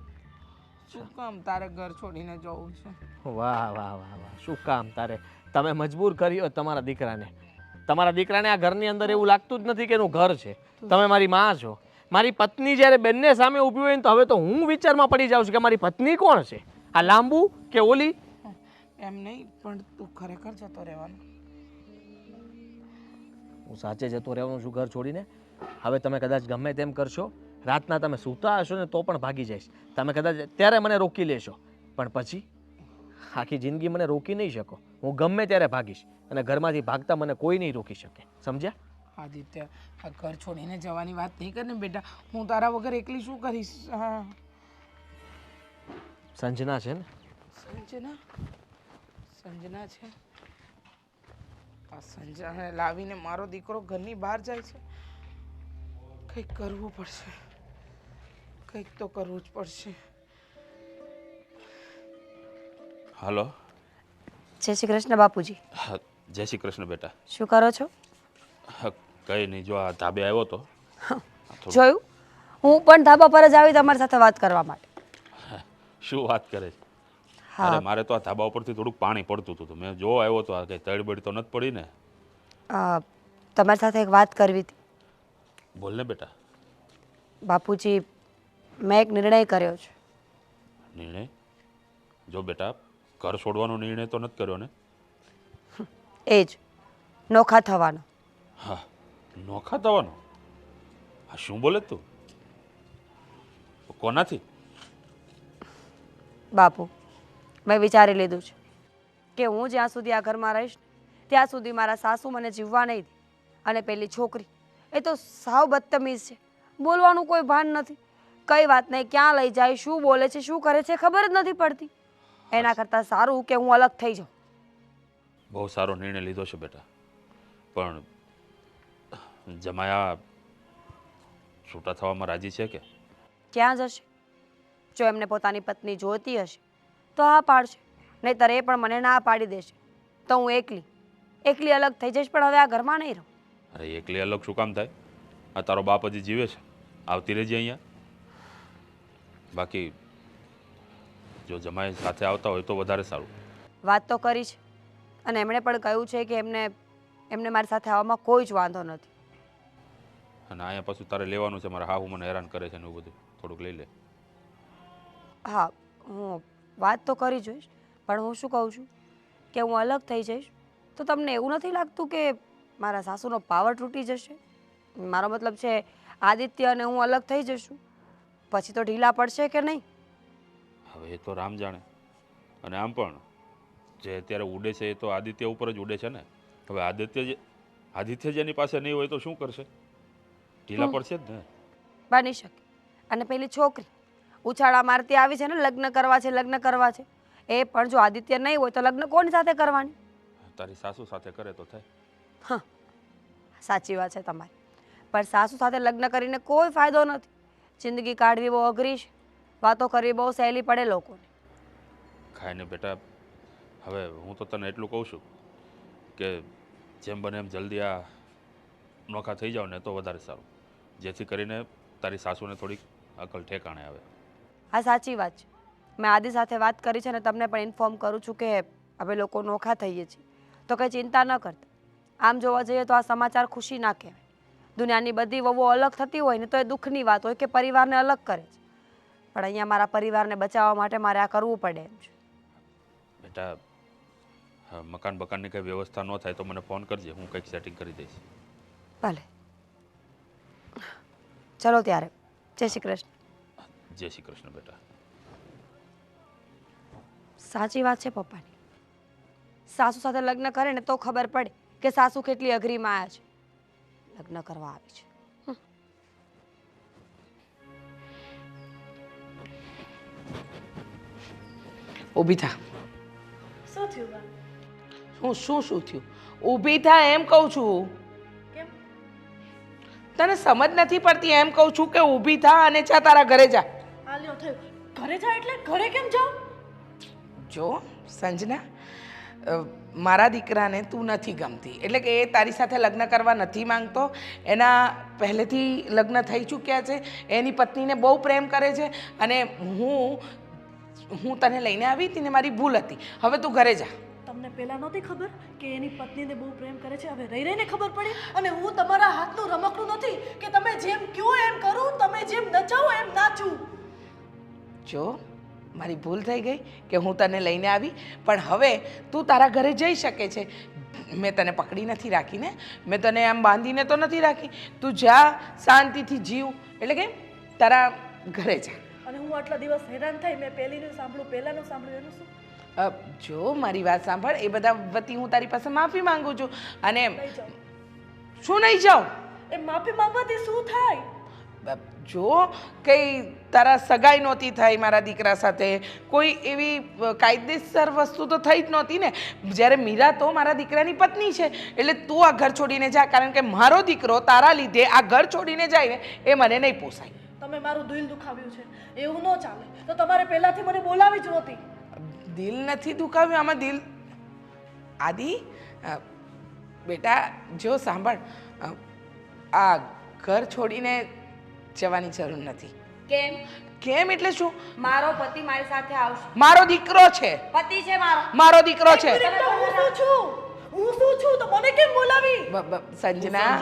શું કામ તારે ઘર છોડીને જવું છે? વાહ વાહ વાહ વાહ, શું કામ તારે? તમે મજબૂર કર્યો તમારા દીકરાને. તમારા દીકરાને આ ઘરની અંદર એવું લાગતું જ નથી કે એનું ઘર છે. તમે મારી માં છો. મારી પત્ની જ્યારે બંને સામે ઊભી હોય ને, તો હવે તો હું વિચારમાં પડી જાઉં છું કે મારી પત્ની કોણ છે, આ લાંબુ કે ઓલી? એમ નહીં, પણ તું ખરેખર જતો રહેવાનો? હું સાચે જતો રહેવાનું છું ઘર છોડીને. હવે તમે કદાચ ગમે તેમ કરશો, રાતના તમે સૂતા હશો ને તો પણ ભાગી જઈશ. તમે કદાચ ત્યારે મને રોકી લેશો, પણ પછી આખી જિંદગી મને રોકી નહીં શકો. હું ગમે ત્યારે ભાગીશ, અને ઘરમાંથી ભાગતા મને કોઈ નહીં રોકી શકે. સમજ્યા? આદિત્ય, આ ઘર છોડીને જવાની વાત નહીં કરને બેટા. હું તારા વગર એકલી શું કરીશ? હા, સંજના છે ને? સંજના છે. આ સંજનાને લાવીને મારો દીકરો ઘરની બહાર જાય છે. કંઈક કરવું પડશે, કંઈક તો કરવું જ પડશે. હાલો. જય શ્રી કૃષ્ણ બાપુજી. હા, જય શ્રી કૃષ્ણ બેટા. શું કરો છો? હા, કંઈ નહીં, જો આ ધાબે આવ્યો તો. જોયું, હું પણ ધાબા પર જ આવી તમારી સાથે વાત કરવા માટે. શું વાત કરે છે? હા. અરે મારે તો આ ધાબા ઉપરથી થોડુંક પાણી પડતું હતું, તો મેં જો આવ્યો તો આ કંઈ તળબડી તો નથી પડી ને? તમારી સાથે એક વાત કરવી હતી. બોલ ને બેટા. બાપુજી, મેં એક નિર્ણય કર્યો છે. નિર્ણય? જો બેટા, ઘર છોડવાનો નિર્ણય તો નથી કર્યો ને? એ જ, નોખા થવાનો. હા, નોખા થવાનો? હા, શું બોલે તું? કોનાથી? બાપુ, મેં વિચારી લીધું છે કે હું જ્યાં સુધી આ ઘરમાં રહીશ ત્યાં સુધી મારા સાસુ મને જીવવા નહીં દે. અને પેલી છોકરી, એ તો સાવ બદતમીઝ છે. બોલવાનું કોઈ ભાન નથી, કઈ વાત નહીં, ક્યાં લઈ જાય, શું બોલે છે, શું કરે છે, ખબર જ નથી પડતી. એના કરતાં સારું કે હું અલગ થઈ જાઉં. બહુ સારો નિર્ણય લીધો છે બેટા, પણ જમાયા છૂટા થવામાં રાજી છે કે? ક્યાં જશે? જો એમને પોતાની પત્ની જોતી હશે તો હા પાડશે, નહીંતર એ પણ મને ના પાડી દેશે તો હું એકલી અલગ થઈ જઈશ, પણ હવે આ ઘરમાં નહીં રહું. અરે એકલી અલગ શું કામ થાય? આ તારો બાપ હજી જીવે છે, આવતી રહેજે અહીંયા. બાકી જો જમાઈ સાથે આવતા હોય તો વધારે સારું. વાત તો કરી છે અને એમણે પણ કહ્યું છે કે એમને મારી સાથે આવવામાં કોઈ જ વાંધો નથી. અને અહીંયા પાછું તારે લેવાનું છે, મારા હાહુ મને હેરાન કરે છે ને એવું બધું, થોડુંક લઈ લે. હા, હું વાત તો કરી જોઈશ, પણ હું શું કહું છું કે હું અલગ થઈ જઈશ તો તમને એવું નથી લાગતું કે મારા સાસુનો પાવર તૂટી જશે? મારો મતલબ છે આદિત્ય અને હું અલગ થઈ જશું પછી તો ઢીલા પડશે કે નહીં? હવે એ તો રામ જાણે. અને આમ પણ જે અત્યારે ઉડે છે એ તો આદિત્ય ઉપર જ ઉડે છે ને. હવે આદિત્ય જેની પાસે નહીં હોય તો શું કરશે? ઢીલા પડશે જ ને. બની શકે. અને પેલી છોકરી ઉછાળા મારતી આવી છે ને, લગ્ન કરવા છે, એ પણ જો આદિત્ય નહીં હોય તો લગ્ન કોની સાથે કરવાની? તારી સાસુ સાથે કરે તો થાય. હા, સાચી વાત છે તમારી, પણ સાસુ સાથે લગ્ન કરીને કોઈ ફાયદો નથી. જિંદગી કાઢવી બહુ અઘરી છે, વાતો કરવી બહુ સહેલી પડે લોકોને. ખાઈને બેટા, હવે હું તો તને એટલું કહું છું કે જેમ બને એમ જલ્દી આ નોખા થઈ જાવ ને તો વધારે સારું, જેથી કરીને તારી સાસુને થોડીક અકલ ઠેકાણે આવે. હા, સાચી વાત છે. મેં આદિ સાથે વાત કરી છે ને તમને પણ ઇન્ફોર્મ કરું છું કે અમે લોકો નોખા થઈએ છીએ, તો કંઈ ચિંતા ન કરતા. આમ જોવા જઈએ તો આ સમાચાર ખુશી ના કહેવાય. દુનિયાની બધી વહુઓ અલગ થતી હોય ને તો એ દુઃખની વાત હોય કે પરિવારને અલગ કરે છે, પણ અહીંયા મારા પરિવારને બચાવવા માટે મારે આ કરવું પડે એમ છે. બેટા, મકાન બકાનની કંઈ વ્યવસ્થા ન થાય તો મને ફોન કરજે, હું કંઈક સેટિંગ કરી દઈશ. ભલે, ચલો ત્યારે, જય શ્રી કૃષ્ણ. જય શ્રી કૃષ્ણ બેટા. સાચી વાત છે પપ્પાની. સાસુ સાથે લગ્ન કરે ને તો ખબર પડે કે સાસુ કેટલી અઘરી માયા છે. લગ્ન કરવા આવી છે. ઊભી થા. શું થયું બા? શું થયું? ઊભી થા એમ કહું છું. કેમ? તને સમજ નથી પડતી એમ કહું છું કે ઊભી થા અને જા તારા ઘરે જા. આ લ્યો થયું. ઘરે જા એટલે ઘરે કેમ જાઉં? જો સંજના, મારા દીકરાને તું નથી ગમતી, એટલે કે એ તારી સાથે લગ્ન કરવા નથી માંગતો. એના પહેલેથી લગ્ન થઈ ચૂક્યા છે, એની પત્નીને બહુ પ્રેમ કરે છે અને હું તને લઈને આવી હતી ને મારી ભૂલ હતી. હવે તું ઘરે જા. તમને પહેલા નહોતી ખબર કે એની પત્નીને બહુ પ્રેમ કરે છે? હવે રહી રહીને ખબર પડી. અને હું તમારા હાથનું રમકડું નથી કે તમે જેમ કહો એમ કરું, તમે જેમ નચાવો એમ નાચું. જો મારી ભૂલ થઈ ગઈ કે હું તને લઈને આવી, પણ હવે તું તારા ઘરે જઈ શકે છે. મેં તને પકડી નથી રાખી ને, મેં તને આમ બાંધીને તો નથી રાખી. તું જા, શાંતિથી જીવ, એટલે કે તારા ઘરે જા. અને હું આટલા દિવસ હેરાન થઈ, મેં પહેલાનું સાંભળ્યું એનું શું? જો મારી વાત સાંભળ, એ બધા વતી હું તારી પાસે માફી માંગુ છું. અને નહીં જાઉં. શું નહીં જાઉં? એ માફી માંગવાથી શું થાય? જો કંઈ તારા સગાઈ નહોતી થઈ મારા દીકરા સાથે, કોઈ એવી કાયદેસર વસ્તુ તો થઈ જ નહોતી ને. જ્યારે મીરા તો મારા દીકરાની પત્ની છે, એટલે તું આ ઘર છોડીને જા, કારણ કે મારો દીકરો તારા લીધે આ ઘર છોડીને જાય ને એ મને નહીં પોસાય. તમે મારું દિલ દુખાવ્યું છે, એવું ન ચાલે. તો તમારે પહેલાથી મને બોલાવી જ નહોતી. દિલ નથી દુખાવ્યું આમાં. દિલ આદિ, બેટા જો સાંભળ, આ ઘર છોડીને જવાની જરૂર નથી. કેમ? કેમ એટલે શું? મારો પતિ મારી સાથે આવશે. મારો દીકરો છે. પતિ છે મારો. મારો દીકરો છે. એક મિનિટ, તો હું શું છું? તો મને કેમ બોલાવી? સંજના,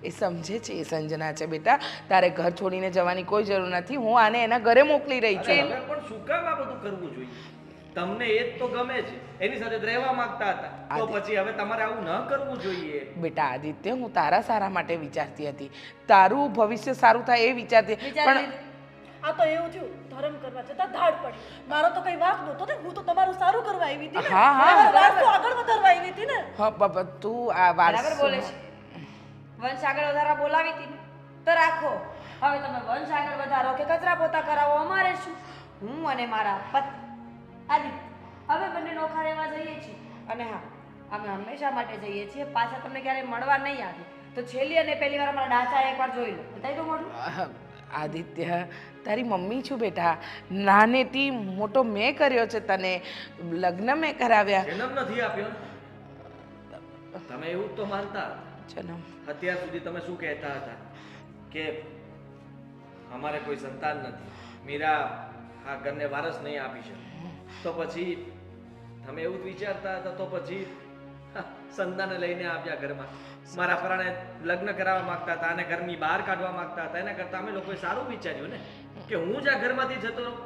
એ સમજે છે, એ સંજના છે બેટા. તારે ઘર છોડીને જવાની કોઈ જરૂર નથી. હું આને એના ઘરે મોકલી રહી છું. હવે પણ શું કામ આ બધું કરવું જોઈએ? તમને એ જ તો ગમે છે, એની સાથે જ રહેવા માંગતા હતા, તો પછી હવે તમારે આવું ન કરવું જોઈએ. બેટા આદિત્ય, હું તારા સારા માટે વિચારતી હતી, તારું ભવિષ્ય સારું થાય એ વિચારતી, પણ આ તો એવું થયું, ધર્મ કરવા જતાં ધાડ પડી. મારો તો કઈ વાંક નહોતો ને, હું તો તમારું સારું કરવા આવી હતી ને. હા, મારો વારસો આગળ વધારવા આવી હતી ને. હા, તું આ બરાબર બોલે વારસો છે. વંશ આગળ વધારવા બોલાવી હતી ને તો રાખો. હવે તમે વંશ આગળ વધારો કે કચરા પોતા કરાવો, અમારે શું? હું અને મારા પતિ આદિ હવે બંને નોખા રહેવા જઈએ છીએ. અને હા, અમે હંમેશા માટે જઈએ છીએ, પાછા તમને ક્યારેય મળવા નહીં આવીએ. તો છેલ્લી અને પહેલી વાર અમારા ડાચા એકવાર જોઈ લો. બતાવી દો મોઢું. આદિત્ય તારી મમ્મી છું બેટા. નાનેથી મોટો મેં કર્યો છે તને, લગ્ન મેં કરાવ્યા. જન્મ નથી આપ્યો ને. તમે એવું જ તો માનતા જન્મ અત્યાર સુધી. તમે શું કહેતા હતા કે અમારે કોઈ સંતાન નથી, મીરા આ ઘરને વારસ નહીં આપી શકે. તો પછી તમે એવું જ વિચારતા હતા, તો પછી સંતાને લઈને આવ્યા ઘરમાં. મારા પરાણે લગ્ન કરાવવા માંગતા હતા અને ઘરની બહાર કાઢવા માંગતા હતા. એના કરતાં અમે લોકોએ સારું વિચાર્યું ને કે હું જ આ ઘરમાંથી જતો રહું.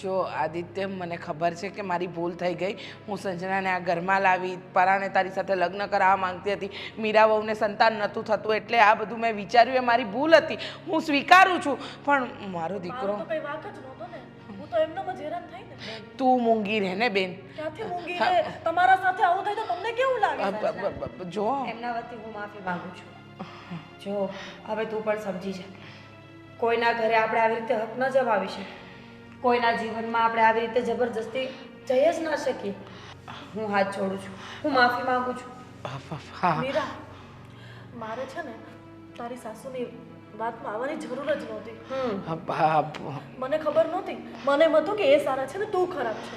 જો આદિત્ય, મને ખબર છે કે મારી ભૂલ થઈ ગઈ. હું સંજનાને આ ઘરમાં લાવી, પરાણે તારી સાથે લગ્ન કરાવવા માંગતી હતી. મીરા વહુને સંતાન નહોતું થતું, એટલે આ બધું મેં વિચાર્યું એ મારી ભૂલ હતી. હું સ્વીકારું છું. પણ મારો દીકરો, મારો તો કઈ વાંક જ નહોતો ને. હું તો એમનામ જ હેરાન થઈ ને. તું મૂંગી રહે ને બેન. ક્યાંથી મૂંગી રે? તમારા સાથે આવું થાય તો તમને કેવું લાગે? જો એમના વતી હું માફી માંગુ છું. જો હવે તું પણ સમજી જા. કોઈના ઘરે આપણે આવી રીતે હક ન જમાવી શકીએ. કોઈના જીવનમાં આપણે આવી રીતે જબરજસ્તી જઈ જ ના શકીએ. હું હાથ જોડું છું, હું માફી માંગુ છું. હા, મીરા, મારે છે ને તારી સાસુની વાતમાં આવવાની જરૂર જ નહોતી. મને ખબર નહોતી. મને એમ હતું કે એ સારા છે ને તું ખરાબ છે.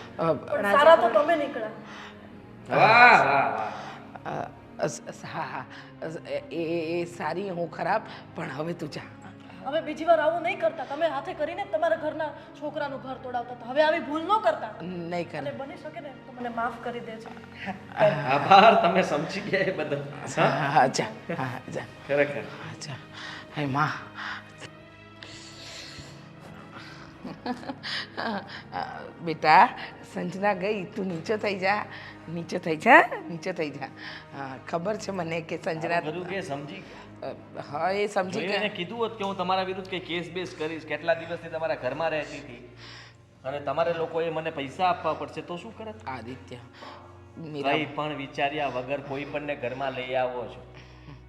પણ સારા તો તમે નીકળ્યા. વાહ વાહ વાહ. હા, એ સારી, હું ખરાબ. પણ હવે તું જા. હવે બીજી વાર આવું નહીં કરતા. તમે હાથે કરીને તમારા ઘરના છોકરાનું ઘર તોડાવતા હતા. હવે આવી ભૂલ ન કરતા. નહીં કરે. અને બની શકે ને તો મને માફ કરી દેજો. આભાર, તમે સમજી ગયા એ બદલ. હા, જા. હા, જા. ખરેખર. જા. હે માં, બેટા સંજના ગઈ, તું નીચે થઈ જા. નીચે થઈ જા, નીચે થઈ જા. હા, ખબર છે મને કે સંજના બધું કે સમજી ગયા. હા, એ સમજી જો એને ગયા. કીધું હોત કે હું તમારા વિરુદ્ધ કઈ કેસ બેસ કરીશ, કેટલા દિવસથી તમારા ઘરમાં રહેતી હતી અને તમારે લોકોએ મને પૈસા આપવા પડશે, તો શું કરે? આદિત્ય, મીરા, કઈ પણ વિચાર્યા વગર કોઈ પણને ઘરમાં લઈ આવો છો.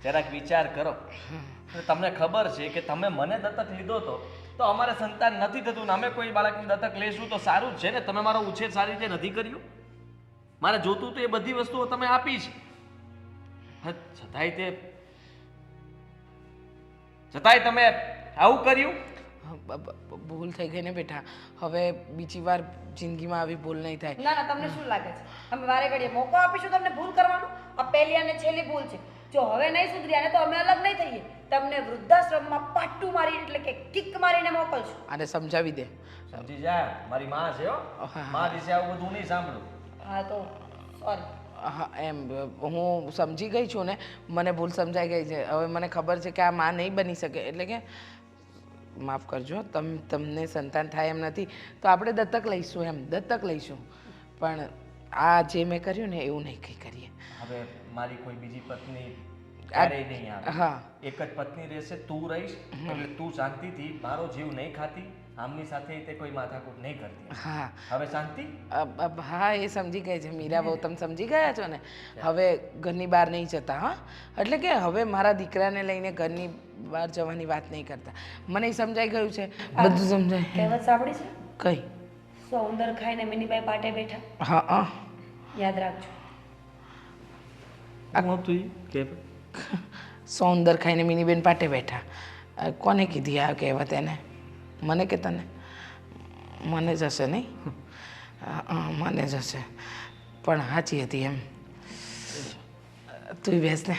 જરાક વિચાર કરો. અને તમને ખબર છે કે તમે મને દત્તક લીધો તો અમારે સંતાન નથી થતું ને અમે કોઈ બાળકની દત્તક લઈશું તો સારું જ છે ને. તમે મારો ઉછેર સારી રીતે નથી કર્યો. મારે જોતું તો એ બધી વસ્તુઓ તમે આપી છે. છતાંય તમે આવું કર્યું. ભૂલ થઈ ગઈ ને બેટા. હવે બીજી વાર જિંદગીમાં આવી ભૂલ નહીં થાય. ના ના, તમને શું લાગે છે અમે વારે ઘડીએ મોકો આપીશું તમને ભૂલ કરવાનો? આ પહેલી અને છેલ્લી ભૂલ છે. જો હવે નહીં સુધર્યા ને તો અમે અલગ નહીં થઈએ. તમને વૃદ્ધાશ્રમમાં પાટું મારી એટલે કે કિક મારીને મોકલશું. આને સમજાવી દે. સમજી જા, મારી માં છે હો. માં વિશે આવું બધું નહીં સાંભળું. હા તો સોરી. હા, એમ હું સમજી ગઈ છું ને. મને ભૂલ સમજાઈ ગઈ છે. હવે મને ખબર છે કે આ માં નહીં બની શકે. એટલે કે માફ કરજો, તમને સંતાન થાય એમ નથી તો આપણે દત્તક લઈશું. એમ દત્તક લઈશું. પણ આ જે મેં કર્યું ને એવું નહીં કંઈ કરીએ. હવે મારી કોઈ બીજી પત્ની ક્યારેય નહીં આવે. હા, એક જ પત્ની રહેશે, તું રહીશ. એટલે તું શાંતિથી મારો જીવ નહીં ખાતી, આમની સાથે તે કોઈ માથાકૂટ નહીં કરતી. હા, હવે શાંતિ. હા, એ સમજી ગઈ છે મીરા બહુ. તમે સમજી ગયા છો ને. હવે ઘરની બહાર નહીં જતા. હા, એટલે કે હવે મારા દીકરાને લઈને ઘરની બહાર જવાની વાત નહીં કરતા. મને સમજાઈ ગયું છે, બધું સમજાય. કહેવત સાંભળી છે? કઈ? સૌંદર ખાઈને મિનીભાઈ પાટે બેઠા. હા, હા, યાદ રાખજો. સૌંદર ખાઈને મિનીબેન પાટે બેઠા. કોને કીધી આ કહેવત એને? મને કે તને? મને જ હશે નહીં? મને જ હશે. પણ સાચી હતી એમ. તું બેસ ને.